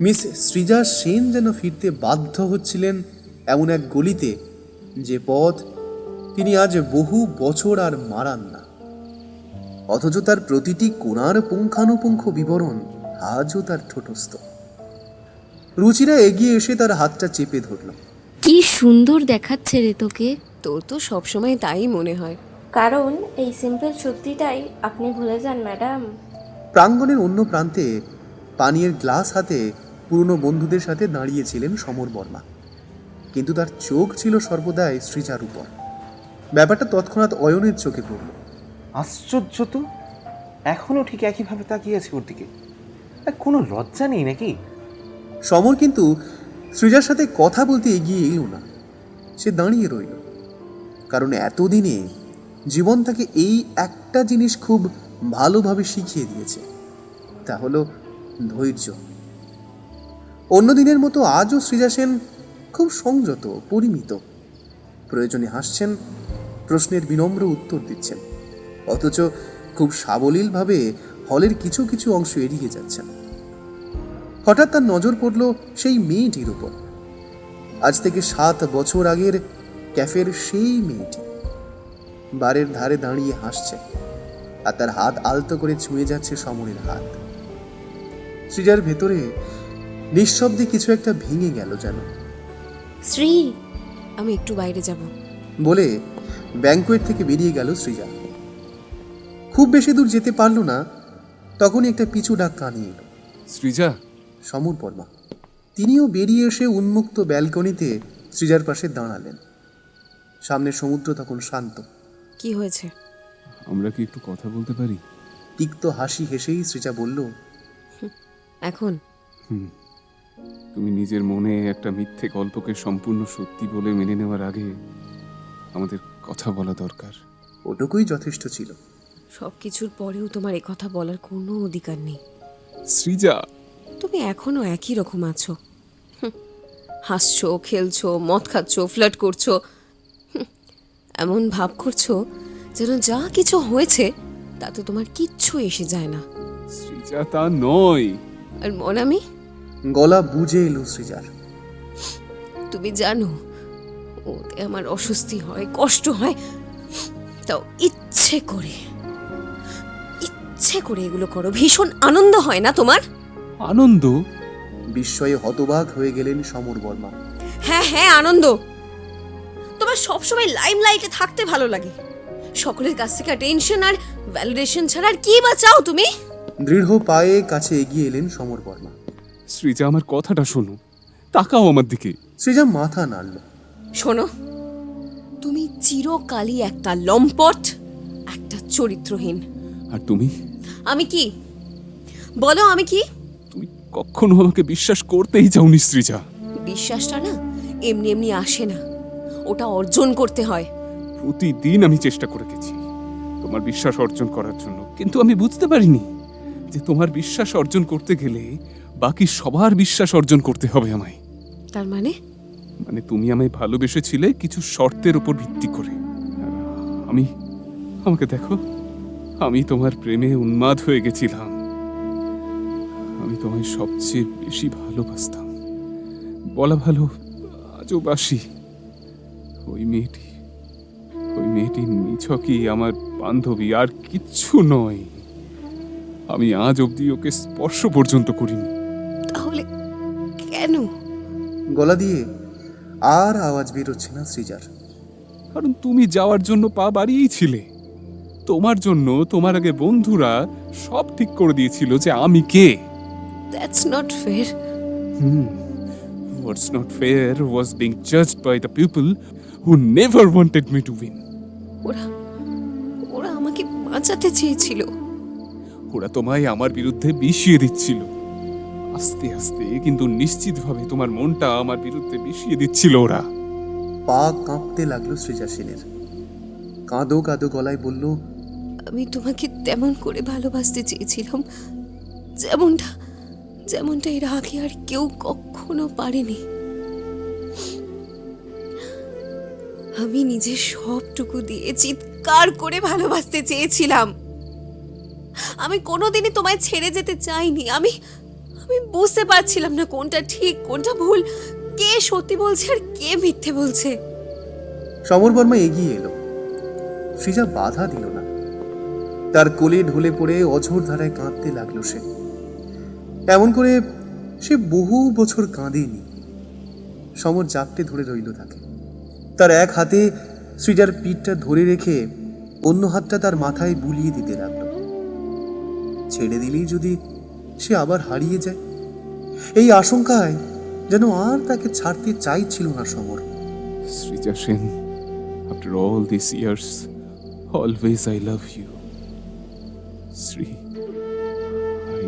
মিস সৃজা সেন যেন ফিরতে বাধ্য হচ্ছিলেন এমন এক গলিতে, যে পথ তিনি আজ বহু বছর আর মারান না, অথচ তার প্রতিটি কোণার পুঙ্খানুপুঙ্খ বিবরণ আজও তার ঠোঁটস্থ। রুচিরা এগিয়ে এসে তার হাতটা চেপে ধরল। কি সুন্দর দেখাচ্ছে রে তোকে। তোর তো সবসময় তাই মনে হয়। কারণ এই সিম্পল সত্যিটাই আপনি ভুলে যান ম্যাডাম। প্রাঙ্গণের অন্য প্রান্তে পানীয়ের গ্লাস হাতে পুরনো বন্ধুদের সাথে দাঁড়িয়েছিলেন সমর বর্মা, কিন্তু তার চোখ ছিল সর্বদাই সৃজার উপর। ব্যাপারটা তৎক্ষণাৎ অয়নের চোখে পড়ল। আশ্চর্য তো, এখনো ঠিক একইভাবে তাকিয়ে আছে ওর দিকে। কোনো লজ্জা নেই নাকি? সমর কিন্তু সৃজার সাথে কথা বলতে এগিয়ে এলো না, সে দাঁড়িয়ে রইল। কারণ এতদিনে জীবন তাকে এই একটা জিনিস খুব ভালোভাবে শিখিয়ে দিয়েছে, তা হলো ধৈর্য। অন্য দিনের মতো আজও সৃজা সেন খুব সংযত, পরিমিত। প্রয়োজনে হাসছেন, প্রশ্নের বিনম্র উত্তর দিচ্ছেন, অথচ খুব সাবলীলভাবে হলের কিছু কিছু অংশ এড়িয়ে যাচ্ছেন। হঠাৎ তার নজর পড়ল সেই মেয়েটির উপর। আজ থেকে 7 বছর আগের ক্যাফের সেই মেয়েটি বারের ধারে দাঁড়িয়ে হাসছে, আর তার হাত আলতো করে ছুঁয়ে যাচ্ছে সমরের হাত। সৃজার ভেতরে নিঃশব্দে কিছু একটা ভেঙে গেল যেন। শ্রী, আমি একটু বাইরে যাব বলে ব্যাংকুয়েট থেকে বেরিয়ে গেল সৃজা। খুব বেশি দূর যেতে পারল না, তখনই একটা পিছু ডাক কানে এলো। সৃজা, সমর বর্মা। তিনিও বেরিয়ে এসে উন্মুক্ত ব্যালকনিতে সৃজার পাশে দাঁড়ালেন। সামনে সমুদ্র তখন শান্ত। কি হয়েছে? আমরা কি একটু কথা বলতে পারি? তিক্ত হাসি হেসেই সৃজা বলল, এখন? তুমি নিজের মনে একটা মিথ্যে গল্পকে সম্পূর্ণ সত্যি বলে মেনে নেওয়ার আগে আমাদের কথা বলা দরকার। ওটুকুই যথেষ্ট ছিল। সব কিছুর পরেও তোমার এ কথা বলার কোনো অধিকার নেই। সৃজা, তুমি এখনো একই রকম আছো। হাসছো, খেলছো, মদ খাচ্ছো, ফ্লার্ট করছো, এমন ভাব করছো যেন যা কিছু হয়েছে তাতে তোমার কিচ্ছু এসে যায় না। সৃজা তা নয়। আর মনামি? গলা বুঝে এলো সৃজার। তুমি জানো ওতে আমার অস্বস্তি হয়, কষ্ট হয়, তাও ইচ্ছে করে এগুলো করো। ভীষণ আনন্দ হয় না তোমার? আনন্দ? বিস্ময়ে হতবাক হয়ে গেলেন সমর বর্মা। হ্যাঁ হ্যাঁ, আনন্দ। তোমার সবসময় লাইমলাইটে থাকতে ভালো লাগে। সকলের কাছ থেকে টেনশন আর ভ্যালিডেশন ছাড়া আর কি বা চাও তুমি? দৃঢ় পায়ে কাছে এগিয়ে এলেন সমর বর্মা। সৃজা, আমার কথাটা শোনো, তাকাও আমার দিকে। সৃজা মাথা নাড়ল। শোনো, তুমি চিরকালই একটা লম্পট, একটা চরিত্রহীন। আর তুমি? আমি কি? বলো আমি কি? তুমি কখনো আমাকে বিশ্বাস করতেই চাওনি সৃজা। বিশ্বাসটা না এমনি এমনি আসে না, ওটা অর্জন করতে হয়। প্রতিদিন আমি চেষ্টা করে গেছি তোমার বিশ্বাস অর্জন করার জন্য, কিন্তু আমি বুঝতে পারিনি যে তোমার বিশ্বাস অর্জন করতে গেলে বাকি সবার বিশ্বাস অর্জন করতে হবে আমায়। তার মানে? মানে তুমি আমায় ভালোবেসেছিলে কিছু শর্তের উপর ভিত্তি করে। আমাকে দেখো, আমি তোমার প্রেমে উন্মাদ হয়ে গেছিলাম। আমি তোমায় সবচেয়ে বেশি ভালোবাসতাম, বলা ভালো আজও বাসি। ওই মেয়েটি নিছকই আমার বান্ধবী, আর কিচ্ছু নয়। আমি আজ অবধি ওকে স্পর্শ পর্যন্ত করিনি। তাহলে কেন? গলা দিয়ে আর আওয়াজ বেরোচ্ছে না সৃজার। কারণ তুমি যাওয়ার জন্য পা বাড়িয়েই ছিলে। তোমার জন্য তোমার আগে বন্ধুরা সব ঠিক করে দিয়েছিল যে আমি কে। That's not fair. What's not fair was being judged by the people who never wanted me to win. ওরা ওরা আমাকে বাঁচাতে চেয়েছিল। ওরা তোমায় আমার বিরুদ্ধে বিষিয়ে দিচ্ছিল, আস্তে আস্তে কিন্তু নিশ্চিতভাবে তোমার মনটা আমার বিরুদ্ধে বিষিয়ে দিচ্ছিল ওরা। পা কাঁপতে লাগলো সৃজা সেনের। কাঁদো কাঁদো গলায় বলল, আমি তোমাকে তেমন করে ভালোবাসতে চেয়েছিলাম যেমনটা যেমনটা এর আগে আর কেউ কখনো পারেনি। আমি নিজের সবটুকু দিয়ে চিৎকার করে ভালোবাসতে চেয়েছিলাম। আমি কোনোদিনই তোমায় ছেড়ে যেতে চাইনি। আমি আমি বুঝতে পারছিলাম না কোনটা ঠিক কোনটা ভুল, কে সত্যি বলছে আর কে মিথ্যে বলছে। সমর বর্মা এগিয়ে এলো। সৃজা বাধা দিল না। তার কোলে ঢলে পড়ে অঝোর ধারায় কাঁদতে লাগলো সে। এমন করে সে বহু বছর কাঁদেনি। সমর জাপটে ধরে রইল তাকে। তার এক হাতে সৃজার পিঠটা ধরে রেখে অন্য হাতটা তার মাথায় বুলিয়ে দিতে লাগলো। ছেড়ে দিলেই যদি সে আবার হারিয়ে যায়, এই আশঙ্কায় যেন আর তাকে ছাড়তে চাইছিল না সমর। Srija Sen, after all these years, always I love you. Sri, I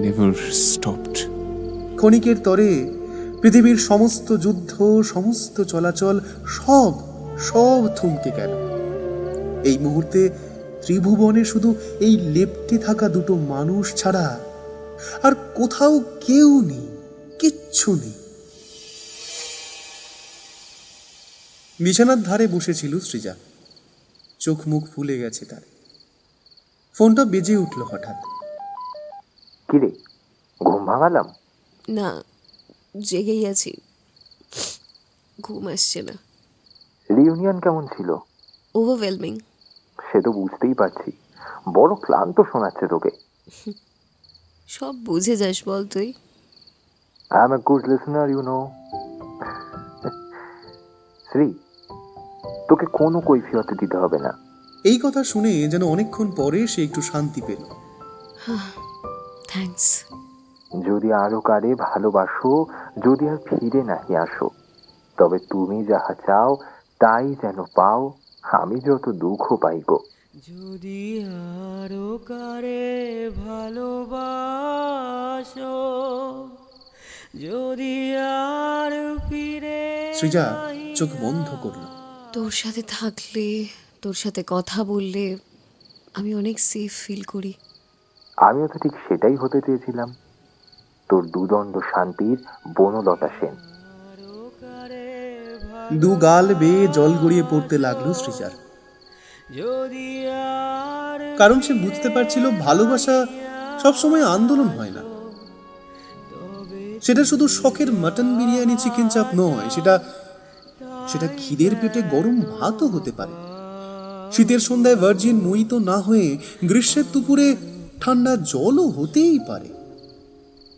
never stopped. ক্ষণিকের তরে পৃথিবীর সমস্ত যুদ্ধ, সমস্ত চলাচল সব সব থমকে গেল। এই মুহূর্তে ত্রিভুবনে শুধু এই লেপ্টে থাকা দুটো মানুষ ছাড়া আর কোথাও কেউ নেই, কিচ্ছু নেই। বিছানার ধারে বসেছিল সৃজা। চোখ মুখ ফুলে গেছে তার। ফোনটা বেজে উঠল হঠাৎ। কিরে, ঘুম ভাঙালাম? না, জেগেই আছি, ঘুম আসছে না। রিউনিয়ন কেমন ছিল? ওভারওয়েলমিং। সে তো বুঝতেই পারছি, বড় ক্লান্ত শোনাচ্ছে তোকে। সব বুঝে যাস বল তুই। I am a good listener, you know. Shri, তোকে কোনো কৈফিয়ত দিতে হবে না। এই কথা শুনে যেন অনেকক্ষণ পরে সে একটু শান্তি পেল। থ্যাঙ্কস। যদি আরো কারে ভালোবাসো, যদি আর ফিরে নাহি আসো, তবে তুমি যাহা চাও তাই যেন পাও, আমি যত দুঃখ পাই গো। যদি আরো কারে ভালোবাসো, যদি আর ফিরে। সৃজা চোখ বন্ধ করল। তোর সাথে থাকলে, তোর সাথে কথা বললে আমি অনেক সেফ ফিল করি। আমিও তো ঠিক সেটাই হতে চেয়েছিলাম, তোর দুদণ্ড শান্তির বনলতা সেন। দু গাল বেয়ে জল গড়িয়ে পড়তে লাগলো সৃজার। কারণ সে বুঝতে পারছিল ভালোবাসা সবসময় আন্দোলন হয় না। সেটা শুধু শখের মাটন বিরিয়ানি, চিকেন চাপ নয়, সেটা সেটা খিদের পেটে গরম ভাতও হতে পারে। শীতের সন্ধ্যায় ভার্জিন মই তো না হয়ে গ্রীষ্মের দুপুরে ঠান্ডা জলও হতেই পারে।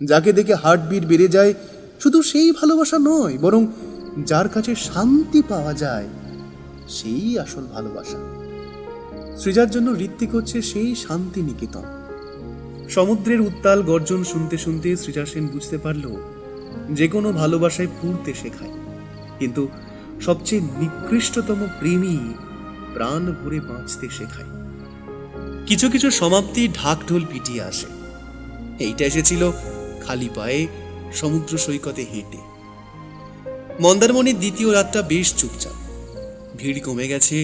যাকে দেখে হার্টবিট বেড়ে যায়, শুধু সেই ভালোবাসা নয়, বরং যার কাছে শান্তি পাওয়া যায় সেই আসল ভালোবাসা। সৃজার জন্য ঋত্বিক হচ্ছে সেই শান্তি নিকেতন। সমুদ্রের উত্তাল গর্জন শুনতে শুনতে সৃজা সেন বুঝতে পারল যে কোনো ভালোবাসায় পুড়তে শেখায়, কিন্তু সবচেয়ে নিকৃষ্টতম প্রেমই প্রাণ ভরে বাঁচতে শেখায়। কিছু কিছু সমাপ্তি ঢাকঢোল পিটিয়ে আসে। এইটা এসেছিল খালি পায়ে সমুদ্র সৈকতে হেঁটে। মন্দারমণির দ্বিতীয় রাতটা বেশ চুপচাপ। ভিড় কমে গেছে,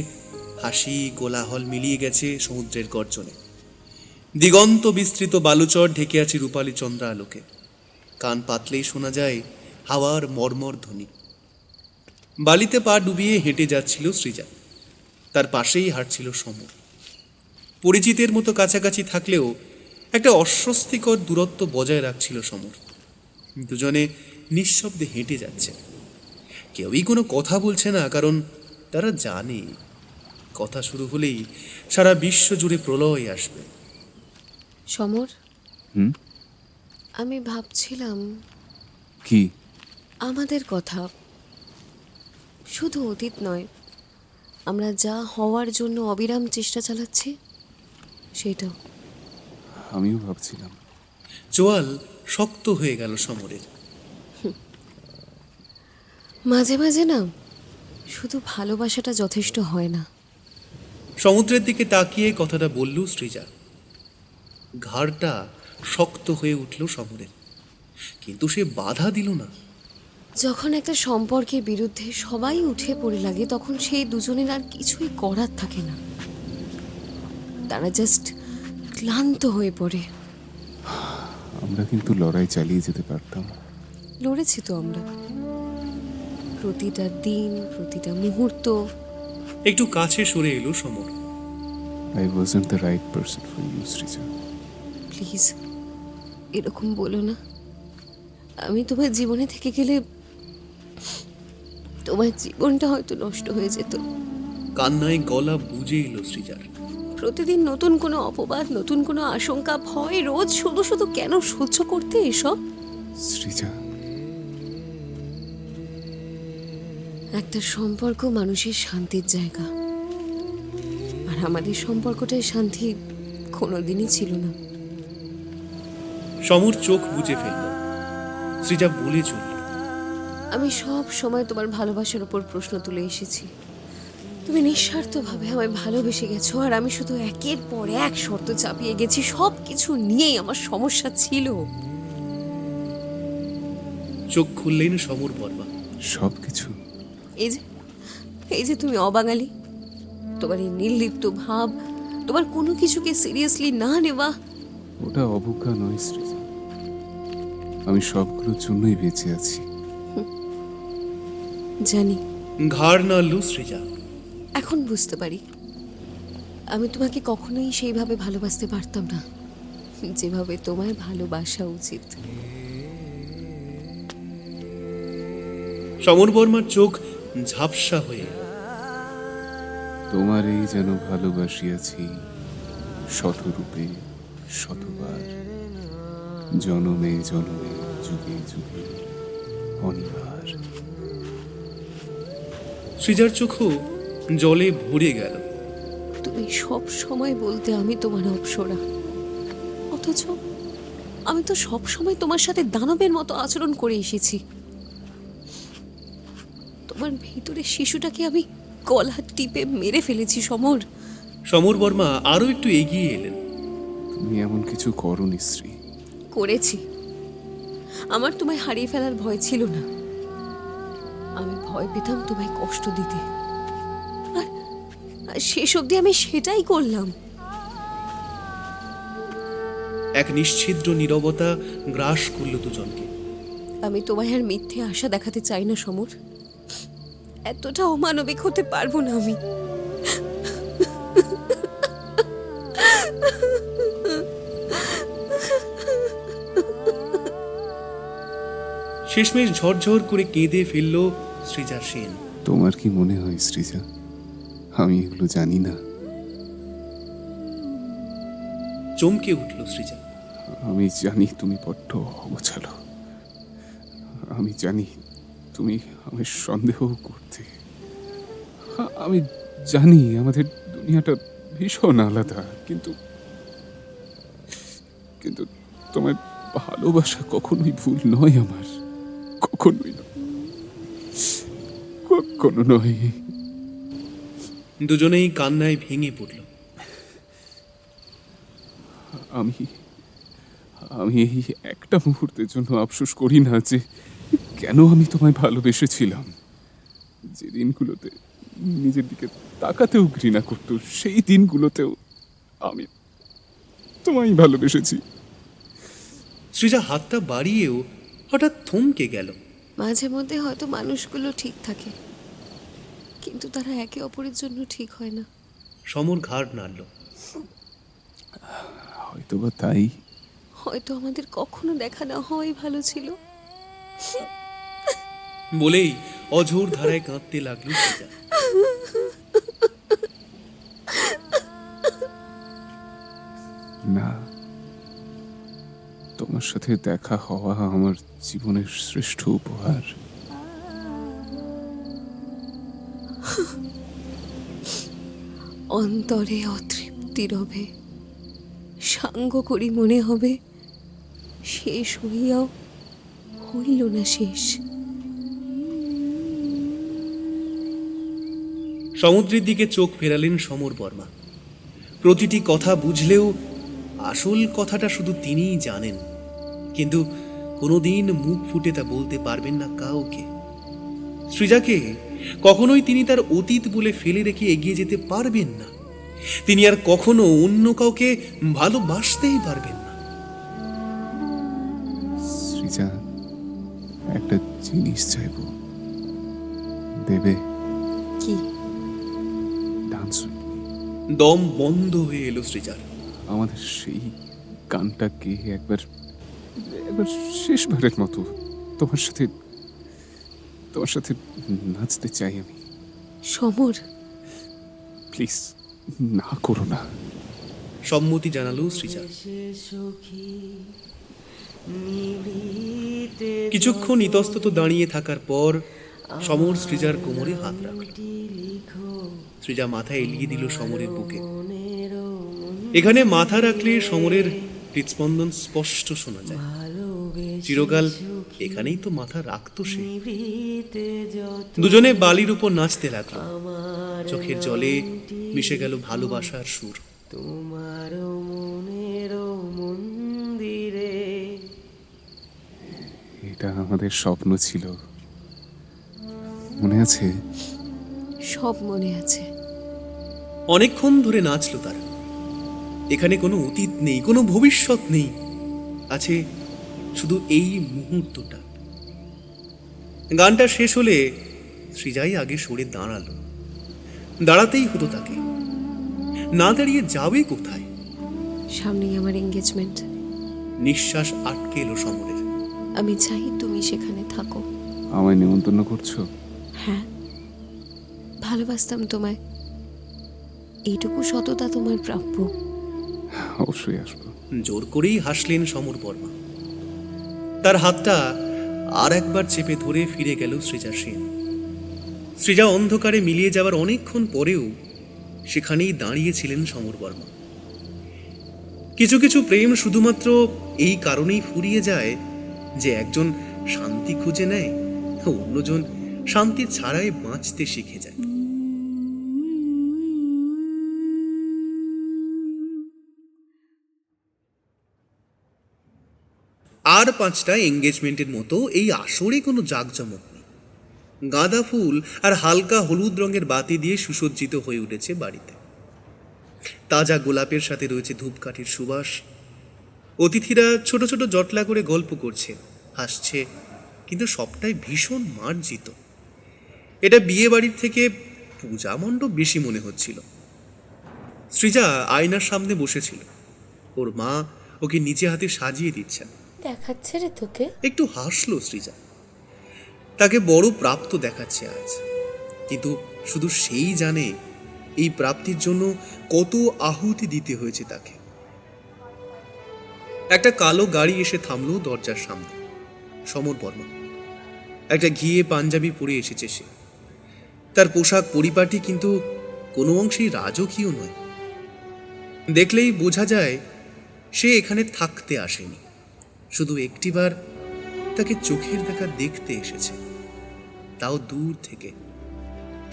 হাসি কোলাহল মিলিয়ে গেছে সমুদ্রের গর্জনে। দিগন্ত বিস্তৃত বালুচর ঢেকে আছে রূপালী চন্দ্রা আলোকে। কান পাতলেই শোনা যায় হাওয়ার মর্মর ধ্বনি। বালিতে পা ডুবিয়ে হেঁটে যাচ্ছিল সৃজা। তার পাশেই হাঁটছিল সমর। পরিচিতের মতো কাছাকাছি থাকলেও একটা অস্বস্তিকর দূরত্ব বজায় রাখছিল সমর। দুজনে নিঃশব্দে হেঁটে যাচ্ছে। কেউই কোনো কথা বলছে না, কারণ তারা জানে কথা শুরু হলেই সারা বিশ্ব জুড়ে প্রলয় আসবে। সমর, আমি ভাবছিলাম কি? আমাদের কথা। শুধু অতীত নয়, আমরা যা হওয়ার জন্য অবিরাম চেষ্টা চালাচ্ছি, সেটাও। আমিও ভাবছিলাম। চোয়াল শক্ত হয়ে গেল সমরের। মাঝে মাঝে না শুধু ভালোবাসাটা যথেষ্ট হয় না। সমুদ্রের দিকে তাকিয়ে কথাটা বলল সৃজা। ঘাড়টা শক্ত হয়ে উঠল সমরের, কিন্তু সে বাধা দিল না। যখন একটা সম্পর্কের বিরুদ্ধে সবাই উঠে পড়ে লাগে তখন সেই দুজনের আর কিছুই করার থাকে না, তারা জাস্ট ক্লান্ত হয়ে পড়ে। আমরা কিন্তু লড়াই চালিয়ে যেতে পারতাম। লড়েছি তো আমরা, প্রতিটা দিন, প্রতিটা মুহূর্ত। একটু কাছে সরে এলো সমর। I wasn't the right person for you, Srija. Please এরকম বলো না। আমি তোমার জীবনে থেকে গেলে তোমার জীবনটা হয়তো নষ্ট হয়ে যেত। কান্নায় গলা বুঝে এলো সৃজার। প্রতিদিন নতুন কোনো অপবাদ, নতুন কোনো আশঙ্কা, ভয়, রোজ শুধু শুধু কেন সহ্য করতে এসব? সৃজা, একটা সম্পর্ক মানুষের শান্তির জায়গা, আর আমাদের সম্পর্কটায় শান্তি কোনোদিনই ছিল না। সমর চোখ বুজে ফেলল। সৃজা বলে চলল, আমি সব সময় তোমার ভালোবাসার উপর প্রশ্ন তুলে এসেছি। তুমি নিঃস্বার্থভাবে আমায় ভালোবেসে গেছো, আর আমি শুধু একের পর এক শর্ত চাপিয়ে গেছি। সব কিছু নিয়েই আমার সমস্যা ছিল। চোখ খুললেন সমর বর্মা। সবকিছু? এই যে তুমি অবাঙালি, তোমার এই নির্লিপ্ত ভাব, তোমার কোনো কিছুকে সিরিয়াসলি না নেওয়া। ওটা অবজ্ঞা নয় সৃজা, আমি সবগুলোর জন্যই বেঁচে আছি। জানি। ঘাড় নাড়ল সৃজা। এখন বুঝতে পারি আমি তোমাকে কখনোই সেইভাবে ভালোবাসতে পারতাম না যেভাবে তোমায় ভালোবাসা উচিত। সমর বর্মার চোখ ঝাপসা হয়ে এলো। তোমার এই যেন ভালোবাসিয়াছি শতরূপে শতবার, জনমে জনমে যুগে যুগে অনিবার। সৃজার চোখও জলে ভরে গেল। তুমি সব সময় বলতে আমি তোমার অপসরা, অথচ আমি তো সব সময় তোমার সাথে দানবের মতো আচরণ করে এসেছি। তোমার ভিতরে শিশুটাকে আমি গলা টিপে মেরে ফেলেছি সমর। সমর বর্মা আরো একটু এগিয়ে এলেন। তুমি এমন কিছু করনি শ্রী। করেছি। আমার তোমায় হারিয়ে ফেলার ভয় ছিল না, আমি ভয় পেতাম তোমায় কষ্ট দিতে, আর শেষ অবধি আমি সেটাই করলাম। এক নিশ্ছিদ্র নীরবতা গ্রাস করল দুজনকে। আমি তোমায় আর মিথ্যে আশা দেখাতে চাই না সমর, এতটা অমানবিক হতে পারবো না আমি। শেষমেশ ঝরঝর করে কেঁদে ফেলল সৃজা সেন। তোমার কি মনে হয় সৃজা আমি এগুলো জানি না? চমকে উঠল সৃজা। আমি জানি তুমি বড্ড অগোছালো, আমি জানি তুমি আমায় সন্দেহ করতে, আমি জানি আমাদের দুনিয়াটা ভীষণ আলাদা, কিন্তু কিন্তু তোমার ভালোবাসা কখনোই ভুল নয় আমার, কখনোই নয়, কখনো নয়। দুজনেই কান্নায় ভেঙে পড়ল। আমি আমি এই একটা মুহূর্তের জন্য আফসোস করি না যে কেন আমি তোমায় ভালোবেসেছিলাম। যে দিনগুলোতে নিজের দিকে তাকাতেও ঘৃণা করতো, সেই দিনগুলোতেও আমি তোমায় ভালোবেসেছি। সৃজা হাতটা বাড়িয়েও হঠাৎ থমকে গেল। মাঝে মধ্যে হয়তো মানুষগুলো ঠিক থাকে, কিন্তু তারা একে অপরের জন্য ঠিক হয় না। সমর ঘাড় নাড়ল। হয়তোবা তাই। হয়তো আমাদের কখনো দেখা না হওয়াই ভালো ছিল। বলেই অঝোর ধারায় কাঁদতে লাগলো সৃজা। না, তোমার সাথে দেখা হওয়া আমার জীবনের শ্রেষ্ঠ উপহার। অন্তরে অতৃপ্তি রবে সাঙ্গ করি মনে হবে, শেষ হইয়াও হইল না শেষ। সমুদ্রের দিকে চোখ ফেরালেন সমর বর্মা। প্রতিটি কথা বুঝলেও আসল কথাটা শুধু তিনিই জানেন, কিন্তু কোনোদিন মুখ ফুটে তা বলতে পারবেন না কাউকে। সৃজাকে কখনোই তিনি তার অতীত বলে ফেলে রেখে এগিয়ে যেতে পারবেন না। তিনি আর কখনো অন্য কাউকে ভালোবাসতেই পারবেন না। সৃজা, একটা জিনিস চাইব, দেবে? কি? ডান্স। দম বন্ধ হয়ে এলো সৃজার। আমাদের সেই গানটা গেয়ে একবার একবার শেষবারের মতো তোমার সাথে নাচতে চাই আমি। সমর, প্লিজ না করো না। সম্মতি জানালো সৃজা। কিছুক্ষণ ইতস্তত দাঁড়িয়ে থাকার পর সমর সৃজার কোমরে হাত রাখল। সৃজা মাথা এলিয়ে দিল সমরের বুকে। এখানে মাথা রাখলে সমরের হৃদস্পন্দন স্পষ্ট শোনা যায়। চিরকাল এখানেই তো মাথা রাখতো সে। দুজনে বালির উপর নাচতে লাগলো। চোখের জলে মিশে গেল ভালোবাসার সুর। তোমার মনের মন্দিরে। এটা আমাদের স্বপ্ন ছিল, মনে আছে? সব মনে আছে। অনেকক্ষণ ধরে নাচলো তারা। এখানে কোনো অতীত নেই, কোনো ভবিষ্যৎ নেই, আছে শুধু এই মুহূর্তটা। গানটা শেষ হলে সৃজাই আগে সরে দাঁড়ালো। দাঁড়াতেই হতো তাকে, না দাঁড়িয়ে যাবে কোথায়? সামনেই আমার এঙ্গেজমেন্ট। নিঃশ্বাস আটকে এলো সমরের। আমি চাই তুমি সেখানে থাকো। আমায় নিমন্ত্রণ করছো? হ্যাঁ, ভালোবাসতাম তোমায়, এইটুকু সততা তোমার প্রাপ্য। অবশ্যই আসবো। জোর করেই হাসলেন সমর বর্মা। তার হাতটা আর একবার চেপে ধরে ফিরে গেল সৃজা সেন। সৃজা অন্ধকারে মিলিয়ে যাওয়ার অনেকক্ষণ পরেও সেখানেই দাঁড়িয়েছিলেন সমর বর্মা। কিছু কিছু প্রেম শুধুমাত্র এই কারণেই ফুরিয়ে যায় যে একজন শান্তি খুঁজে নেয়, অন্যজন শান্তি ছাড়াই বাঁচতে শিখে যায়। আর 5টা এঙ্গেজমেন্টের মতো এই আসরে কোনো জাঁকজমক নেই। গাঁদা ফুল আর হালকা হলুদ রঙের বাতি দিয়ে সুসজ্জিত হয়ে উঠেছে বাড়িতে। তাজা গোলাপের সাথে রয়েছে ধূপকাঠির সুবাস। অতিথিরা ছোট ছোট জটলা করে গল্প করছে, হাসছে, কিন্তু সবটাই ভীষণ মার্জিত। এটা বিয়ে বাড়ির থেকে পূজা মণ্ডপ বেশি মনে হচ্ছিল। সৃজা আয়নার সামনে বসেছিল। ওর মা ওকে নিচে হাতে সাজিয়ে দিচ্ছেন। দেখাচ্ছে রে তোকে। একটু হাসলো সৃজা। তাকে বড় প্রাপ্ত দেখাচ্ছে আজ, কিন্তু শুধু সেই জানে এই প্রাপ্তির জন্য কত আহুতি দিতে হয়েছে তাকে। একটা কালো গাড়ি এসে থামলো দরজার সামনে। সমর বর্মা একটা ঘিয়ে পাঞ্জাবি পরে এসেছে সে। তার পোশাক পরিপাটি, কিন্তু কোনো অংশেই রাজকীয় নয়। দেখলেই বোঝা যায় সে এখানে থাকতে আসেনি, শুধু একটিবার তাকে চোখের দেখা দেখতে এসেছে, তাও দূর থেকে।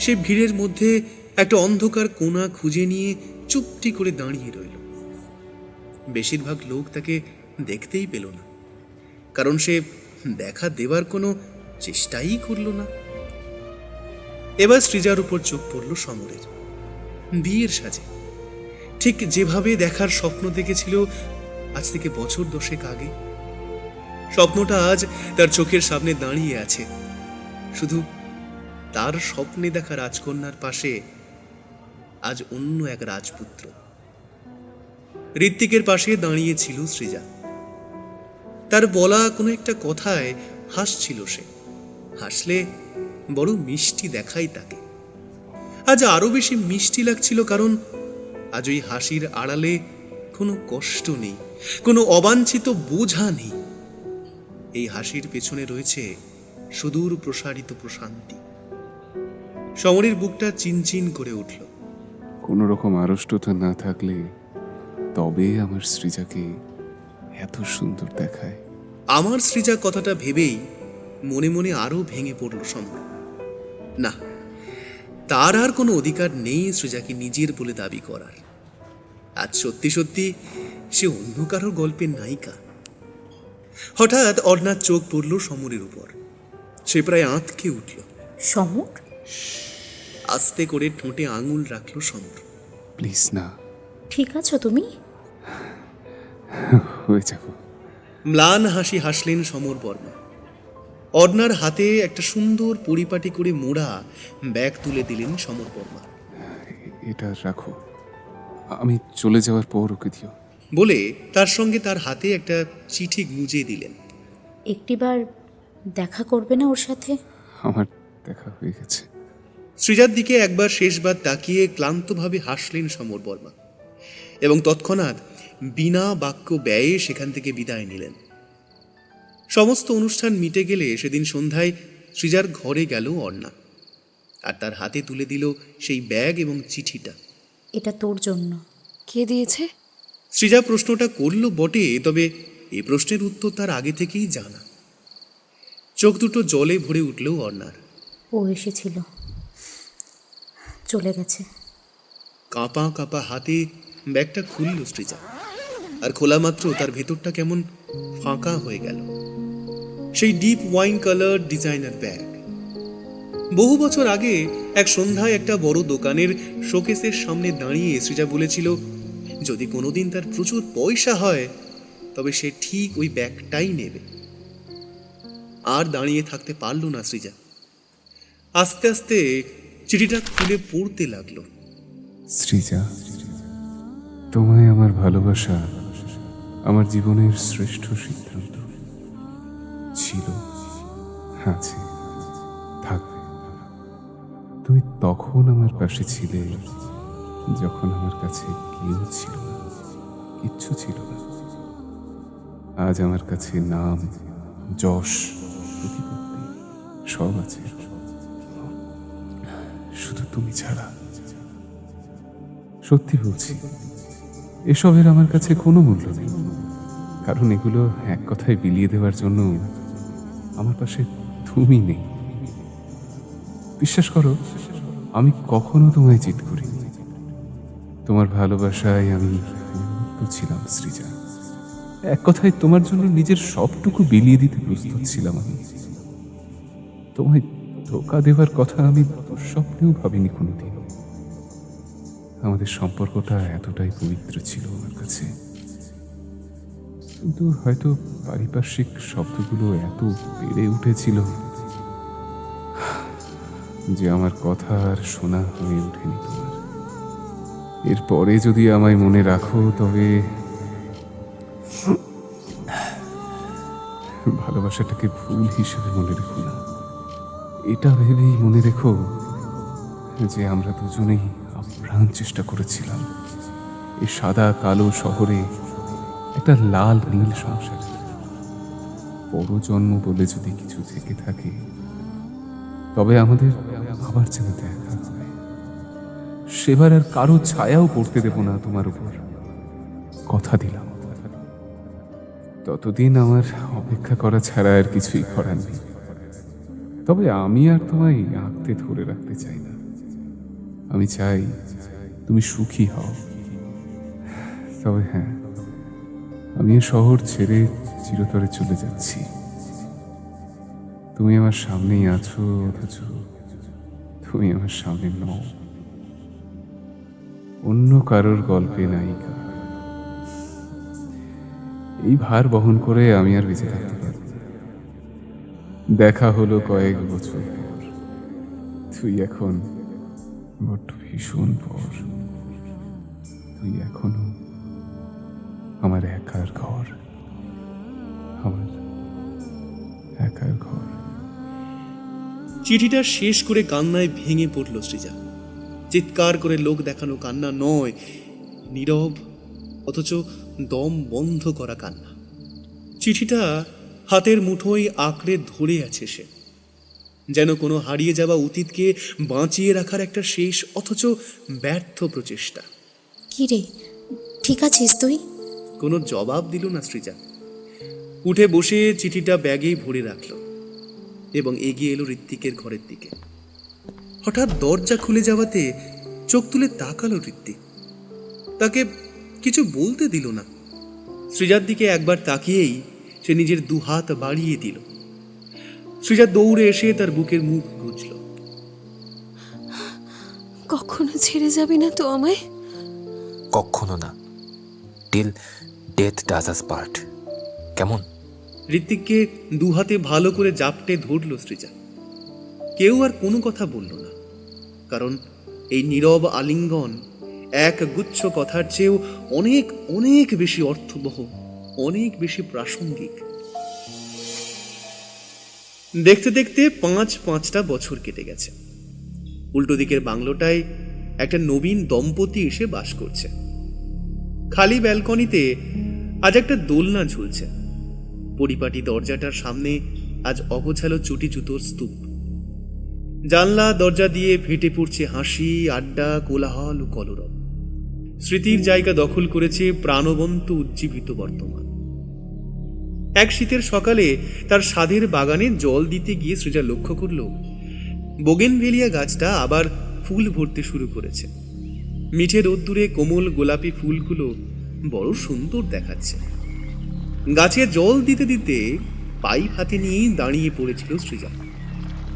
সে ভিড়ের মধ্যে একটা অন্ধকার কোণা খুঁজে নিয়ে চুপটি করে দাঁড়িয়ে রইল। বেশিরভাগ লোক তাকে দেখতেই পেল না, কারণ সে দেখা দেবার কোনো চেষ্টাই করল না। এবার সৃজার উপর চোখ পড়ল সমরের। বিয়ের সাজে, ঠিক যেভাবে দেখার স্বপ্ন দেখেছিল আজ থেকে বছর 10 আগে। স্বপ্নটা আজ তার চোখের সামনে দাঁড়িয়ে আছে। শুধু তার স্বপ্নে দেখা রাজকন্যার পাশে আজ অন্য এক রাজপুত্র। ঋত্বিকের পাশে দাঁড়িয়েছিল সৃজা। তার বলা কোনো একটা কথায় হাসছিল সে। হাসলে বড় মিষ্টি দেখাই তাকে। আজ আরো বেশি মিষ্টি লাগছিল, কারণ আজ ওই হাসির আড়ালে কোনো কষ্ট নেই, কোনো অবাঞ্ছিত বোঝা নেই। এই হাসির পেছনে রয়েছে সুদূর প্রসারিত প্রশান্তি। সমরের বুকটা চিনচিন করে উঠল। কোনো রকম আড়ষ্টতা না থাকলে তবে আমার সৃজাকে এত সুন্দর দেখায়। আমার সৃজা কথাটা ভেবেই মনে মনে আরো ভেঙে পড়ল সমর। না, তার আর কোনো অধিকার নেই সৃজাকে নিজের বলে দাবি করার। আজ সত্যি সত্যি সে অন্য কারোর গল্পের নায়িকা। হঠাৎ অর্ণার চোখ পড়ল সমরের উপর। সে প্রায় আঁতকে উঠল। সমর, আস্তে করে ঠোঁটে আঙুল রাখল সমর। প্লিজ না, ঠিক আছো তুমি? হয়ে যাব। ম্লান হাসি হাসলেন সমর বর্মা। অর্ণার হাতে একটা সুন্দর পরিপাটি করে মোড়া ব্যাগ তুলে দিলেন সমর বর্মা। এটা রাখো, আমি চলে যাওয়ার পর ওকে দিও। বলে তার সঙ্গে তার হাতে একটা চিঠি গুঁজে দিলেন। একটিবার দেখা করবে না ওর সাথে? আমার দেখা হয়ে গেছে। সৃজার দিকে একবার শেষবার তাকিয়ে ক্লান্তভাবে হাসলেন সমর বর্মা এবং তৎক্ষণাৎ বিনা বাক্য ব্যয়ে সেখান থেকে বিদায় নিলেন। সমস্ত অনুষ্ঠান মিটে গেলে সেদিন সন্ধ্যায় সৃজার ঘরে গেল অর্ণা, আর তার হাতে তুলে দিল সেই ব্যাগ এবং চিঠিটা। এটা তোর জন্য। কে দিয়েছে? সৃজা প্রশ্নটা করল বটে, তবে এ প্রশ্নের উত্তর তার আগে থেকেই জানা। চোখ দুটো জলে ভরে উঠল অর্ণার। ও এসেছিল, চলে গেছে। কাঁপা কাঁপা হাতে ব্যাগটা খুলল সৃজা, আর খোলা মাত্র তার ভেতরটা কেমন ফাঁকা হয়ে গেল। সেই deep wine colour designer bag. বহু বছর আগে এক সন্ধ্যায় একটা বড় দোকানের শোকেসের সামনে দাঁড়িয়ে সৃজা বলেছিল, যদি কোনোদিন তার প্রচুর পয়সা হয় তবে সে ঠিক ওই ব্যাগটাই নেবে। আর দাঁড়িয়ে থাকতে পারল না সৃজা। আস্তে আস্তে চিঠিটা খুলে পড়তে লাগলো। সৃজা, তোমায় আমার ভালোবাসা আমার জীবনের শ্রেষ্ঠ সিদ্ধান্ত ছিল, আছে, থাকবে। তুমি তখন আমার পাশে ছিলে যখন আমার কাছে কেউ ছিল না, কিচ্ছু ছিল না। আজ আমার কাছে নাম, যশ, প্রতিপত্তি সব আছে, শুধু তুমি ছাড়া। সত্যি বলছি, এসবের আমার কাছে কোনো মূল্য নেই, কারণ এগুলো এক কথায় বিলিয়ে দেওয়ার জন্য আমার পাশে তুমি নেই। বিশ্বাস করো, আমি কখনো তোমায় চিট করিনি। তোমার ভালোবাসায় আমি মুগ্ধ ছিলাম সৃজা। এক কথায় তোমার জন্য নিজের সবটুকু বিলিয়ে দিতে প্রস্তুত ছিলাম আমি। তোমায় ধোঁকা দেওয়ার কথা আমি স্বপ্নেও ভাবিনি কোনোদিন। আমাদের সম্পর্কটা এতটাই পবিত্র ছিল আমার কাছে, কিন্তু হয়তো পারিপার্শ্বিক শব্দগুলো এত বেড়ে উঠেছিল যে আমার কথা আর শোনা হয়ে ওঠেনি তোমার। এরপরে যদি আমায় মনে রাখো তবে ভালোবাসাটাকে ভুল হিসেবে মনে রেখো না। এটা ভেবেই মনে রেখো যে আমরা দুজনেই আপ্রাণ চেষ্টা করেছিলাম এই সাদা কালো শহরে একটা লাল নীল সংসার। পরজন্ম বলে যদি কিছু থেকে থাকে তবে আমাদের আবার যেন দেখা হয়। সেবার আর কারো ছায়াও পড়তে দেব না তোমার উপর, কথা দিলাম। ততদিন আমার অপেক্ষা করা ছাড়া আর কিছুই করার নেই। তবে আমি আর তোমায় আঁকতে ধরে রাখতে চাই না। আমি চাই তুমি সুখী হও। তবে হ্যাঁ, আমি এ শহর ছেড়ে চিরতরে চলে যাচ্ছি। তুমি আমার সামনেই আছো, অথচ তুমি আমার সামনে নও। অন্য কারোর গল্পে নায়িকা। এই ভার বহন করে আমি আর বেঁচে থাকতে পারব না। দেখা হলো কয়েক বছর পর, তুই এখন বড্ড ভীষণ পর। তুই এখনো আমার একার ঘর, আমার একার ঘর। চিঠিটা শেষ করে কান্নায় ভেঙে পড়ল সৃজা। চিৎকার করে লোক দেখানো কান্না নয়, নীরব অথচ দম বন্ধ করা কান্না। চিঠিটা হাতের মুঠোয় আঁকড়ে ধরে আছে সে, যেন কোনো হারিয়ে যাওয়া অতীতকে বাঁচিয়ে রাখার একটা শেষ অথচ ব্যর্থ প্রচেষ্টা। কি রে, ঠিক আছিস তুই? কোনো জবাব দিল না সৃজা। উঠে বসে চিঠিটা ব্যাগেই ভরে রাখল এবং এগিয়ে এলো ঋত্বিকের ঘরের দিকে। হঠাৎ দরজা খুলে যাওয়াতে চোখ তুলে তাকালো ঋত্বিক। তাকে কিছু বলতে দিল না। সৃজার দিকে একবার তাকিয়েই সে নিজের দুহাত বাড়িয়ে দিল। সৃজা দৌড়ে এসে তার বুকের মুখ গুজল। কখনো ছেড়ে যাবি না তো আমায়? কখনো না, till death does us part. কেমন? ঋত্বিককে দুহাতে ভালো করে জাপটে ধরল সৃজা। কেউ আর কোনো কথা বলল না, কারণ এই নীরব আলিঙ্গন এক গুচ্ছ কথার চেয়েও অনেক অনেক বেশি অর্থবহ, অনেক বেশি প্রাসঙ্গিক। দেখতে দেখতে 5-5টা বছর কেটে গেছে। উল্টো দিকের বাংলোটায় একটা নবীন দম্পতি এসে বাস করছে। খালি ব্যালকনিতে আজ একটা দোলনা ঝুলছে। পরিপাটি দরজাটার সামনে আজ অগোছালো চটি জুতোর স্তূপ। জানলা দরজা দিয়ে ফেটে পড়ছে হাসি, আড্ডা, কোলাহল ও কলরব। স্মৃতির জায়গা দখল করেছে প্রাণবন্ত উজ্জীবিত বর্তমান। এক শীতের সকালে তার সাধের বাগানে জল দিতে গিয়ে সৃজা লক্ষ্য করল বোগেনভেলিয়া গাছটা আবার ফুল ভরতে শুরু করেছে। মিঠে রোদ্দুরে কোমল গোলাপি ফুলগুলো বড় সুন্দর দেখাচ্ছে। গাছে জল দিতে দিতে পাইপ হাতে নিয়ে দাঁড়িয়ে পড়েছিল সৃজা।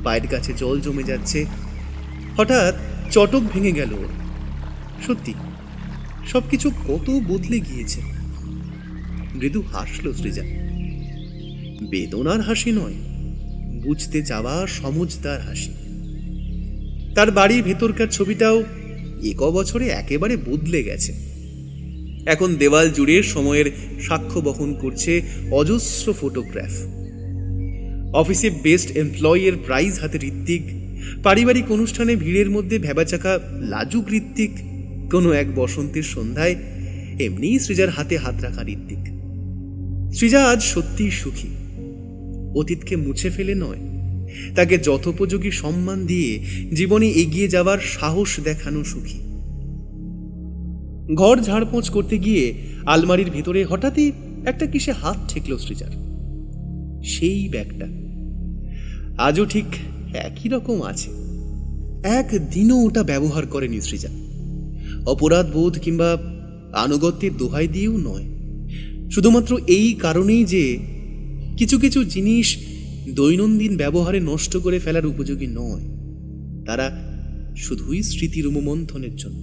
পায়ের কাছে জল জমে যাচ্ছে। হঠাৎ চটক ভেঙে গেল। সত্যি সবকিছু কত বদলে গিয়েছে। মৃদু হাসল সৃজা। বেদনার হাসি নয়, বুঝতে চাওয়া সমঝদার হাসি। তার বাড়ির ভেতরকার ছবিটাও এক বছরে একেবারে বদলে গেছে। এখন দেওয়াল জুড়ে সময়ের সাক্ষ্য বহন করছে অজস্র ফটোগ্রাফ। অফিসে বেস্ট এমপ্লয়ির প্রাইজ হাতে ঋত্বিক, পারিবারিক অনুষ্ঠানে ভিড়ের মধ্যে ভেবাচাকা লাজুক ঋত্বিক, কোনো এক বসন্তের সন্ধ্যায় এমনিই সৃজার হাতে হাত রাখা ঋত্বিক। সৃজা আজ সত্যিই সুখী। অতীতকে মুছে ফেলে নয়, তাকে যথোপযোগী সম্মান দিয়ে জীবনে এগিয়ে যাওয়ার সাহস দেখানো সুখী। ঘর ঝাড়পোঁছ করতে গিয়ে আলমারির ভেতরে হঠাৎই একটা কিসে হাত ঠেকল সৃজার। সেই ব্যাগটা আজও ঠিক একই রকম আছে। একদিনও ওটা ব্যবহার করেনি সৃজা। অপরাধ বোধ কিংবা আনুগত্যের দোহাই দিয়েও নয়, শুধুমাত্র এই কারণেই যে কিছু কিছু জিনিস দৈনন্দিন ব্যবহারে নষ্ট করে ফেলার উপযোগী নয়, তারা শুধুই স্মৃতির রোমন্থনের জন্য।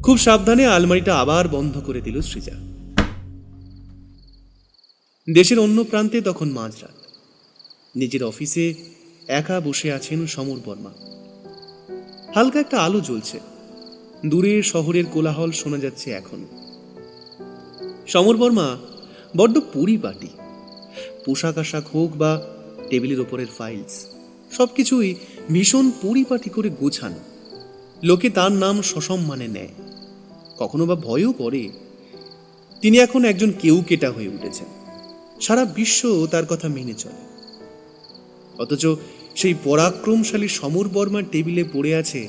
খুব সাবধানে আলমারিটা আবার বন্ধ করে দিল সৃজা। দেশের অন্য প্রান্তে তখন মাঝরাত। নিজের অফিসে একা বসে আছেন সমর বর্মা। হালকা একটা আলো জ্বলছে। দূরে শহরের কোলাহল শোনা যাচ্ছে এখনো। সমর বর্মা বড্ড পরিপাটি। পোশাক আশাক হোক বা টেবিলের ওপরের ফাইলস, সবকিছুই ভীষণ পরিপাটি করে গোছানো। লোকে তার নাম সসম্মানে নেয়, কখনো বা ভয়ও করে। তিনি এখন একজন কেউকেটা হয়ে উঠেছেন। সারা বিশ্ব তার কথা মেনে চলে। অথচ সেই পরাক্রমশালী সমর বর্মার টেবিলে পড়ে আছে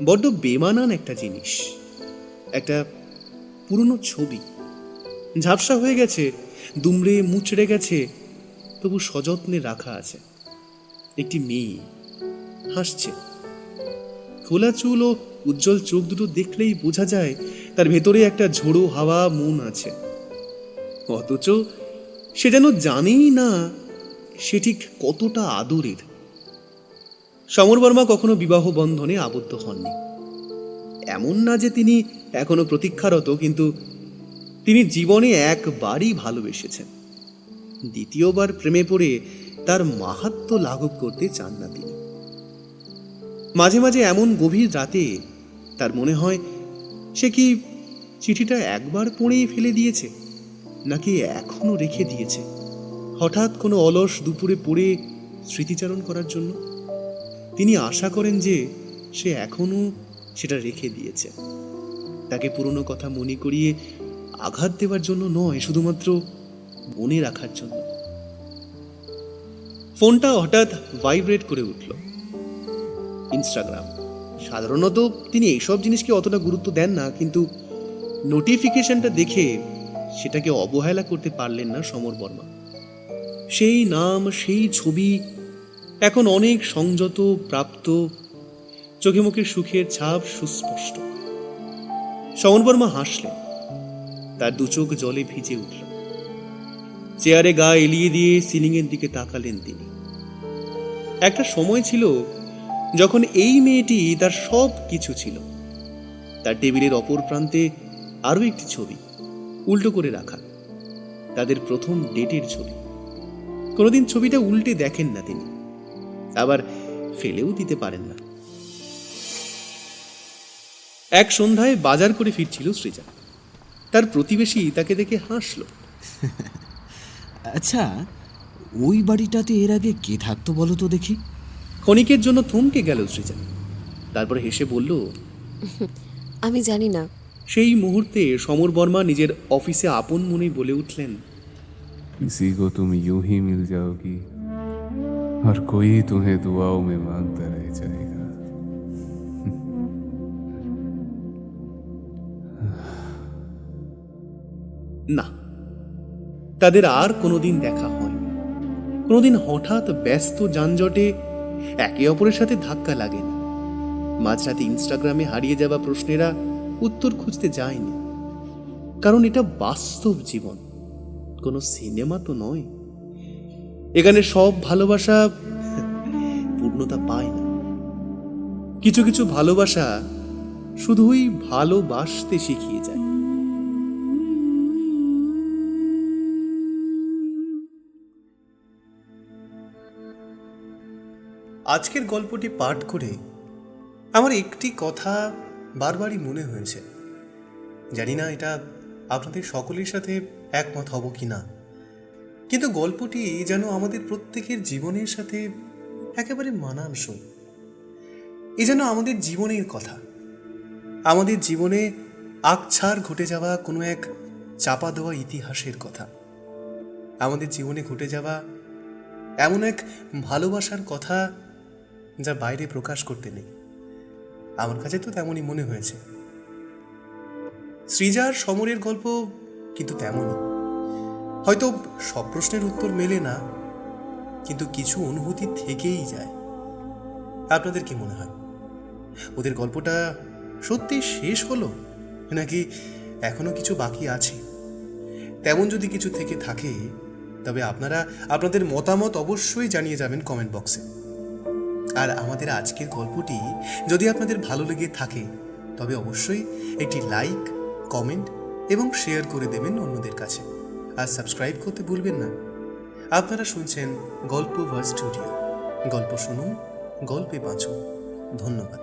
বড্ড বেমানান একটা জিনিস, একটা পুরনো ছবি। ঝাপসা হয়ে গেছে, দুমড়ে মুচড়ে গেছে, তবু সযত্নে রাখা আছে। একটি মেয়ে হাসছে। খোলা চুল ও উজ্জ্বল চোখ দুটো দেখলেই বোঝা যায় তার ভেতরে একটা ঝোড়ো হাওয়া মন আছে। অথচ সে যেন জানেই না সে ঠিক কতটা আদরের। সমর বর্মা কখনো বিবাহ বন্ধনে আবদ্ধ হননি। এমন না যে তিনি এখনো প্রতীক্ষারত, কিন্তু তিনি জীবনে একবারই ভালোবেসেছেন। দ্বিতীয়বার প্রেমে পড়ে তার মাহাত্ম্য লাঘব করতে চান না তিনি। মাঝে মাঝে এমন গভীর রাতে তার মনে হয় সে কি চিঠিটা একবার পড়েই ফেলে দিয়েছে, নাকি এখনো রেখে দিয়েছে হঠাৎ কোনো অলস দুপুরে পড়ে স্মৃতিচারণ করার জন্য। তিনি আশা করেন যে সে এখনো সেটা রেখে দিয়েছে, তাকে পুরনো কথা মনে করিয়ে আঘাত দেওয়ার জন্য নয়, শুধুমাত্র মনে রাখার জন্য। ফোনটা হঠাৎ ভাইব্রেট করে উঠল। ইনস্টাগ্রাম। সাধারণত তিনি এইসব জিনিসকে অতটা গুরুত্ব দেন না, কিন্তু নোটিফিকেশনটা দেখে সেটাকে অবহেলা করতে পারলেন না সমর বর্মা। সেই নাম, সেই ছবি এখন অনেক সংযত, প্রাপ্ত, চোখে মুখে সুখের ছাপ সুস্পষ্ট। সমর বর্মা হাসলেন, তার দু চোখ জলে ভিজে উঠল। চেয়ারে গা এলিয়ে দিয়ে সিলিংয়ের দিকে তাকালেন তিনি। একটা সময় ছিল যখন এই মেয়েটি তার সব কিছু ছিল। তার টেবিলের অপর প্রান্তে আরো একটি ছবি উল্টো করে রাখা, তাদের প্রথম ডেটের ছবি। কোনোদিন ছবিটা উল্টে দেখেন না তিনি, আবার ফেলেও দিতে পারেন না। এক সন্ধ্যায় বাজার করে ফিরছিল সৃজা। তার প্রতিবেশী তাকে দেখে হাসল। আচ্ছা, ওই বাড়িটাতে এর আগে কে থাকতো বলো তো দেখি? ক্ষণিকের জন্য থমকে গেল সৃজা, তারপর হেসে বলল, আমি জানি না। সেই মুহূর্তে সমর বর্মা নিজের অফিসে আপন মনে বলে উঠলেন, किसी को तुम यूं ही मिल जाओगी और कोई तुम्हें दुआओं में मांगता रह जाएगा। না, তাদের আর কোনোদিন দেখা হয়নি। কোনোদিন হঠাৎ ব্যস্ত যানজটে একে অপরের সাথে ধাক্কা লাগেনি। মাঝরাতে ইনস্টাগ্রামে হারিয়ে যাওয়া প্রশ্নেরা উত্তর খুঁজতে যায়নি, কারণ এটা বাস্তব জীবন, কোনো সিনেমা তো নয়। এখানে সব ভালোবাসা পূর্ণতা পায় না। কিছু কিছু ভালোবাসা শুধুই ভালোবাসতে শিখিয়ে যায়। আজকের গল্পটি পাঠ করে আমার একটি কথা বারবারই মনে হয়েছে। জানি না এটা আপনাদের সকলের সাথে একমত হব কি না, কিন্তু গল্পটি যেন আমাদের প্রত্যেকের জীবনের সাথে একেবারে মানানসই। এ যেন আমাদের জীবনের কথা, আমাদের জীবনে আকছার ঘটে যাওয়া কোনো এক চাপা দেওয়া ইতিহাসের কথা, আমাদের জীবনে ঘটে যাওয়া এমন এক ভালোবাসার কথা যা বাইরে প্রকাশ করতে নেই। আমার কাছে তো তেমনই মনে হয়েছে। সৃজার সমরের গল্প কিন্তু তেমনই। হয়তো সব প্রশ্নের উত্তর মেলে না, কিন্তু কিছু অনুভূতি থেকেই যায়। আপনাদের কি মনে হয়, ওদের গল্পটা সত্যি শেষ হলো, নাকি এখনো কিছু বাকি আছে? তেমন যদি কিছু থেকে থাকে, তবে আপনারা আপনাদের মতামত অবশ্যই জানিয়ে যাবেন কমেন্ট বক্সে। আর আমাদের আজকের গল্পটি যদি আপনাদের ভালো লেগে থাকে, তবে অবশ্যই একটি লাইক, কমেন্ট এবং শেয়ার করে দেবেন অন্যদের কাছে। আর সাবস্ক্রাইব করতে ভুলবেন না। আপনারা শুনছেন গল্প ভার্স স্টুডিও। গল্প শুনুন, গল্পে বাঁচুন। ধন্যবাদ।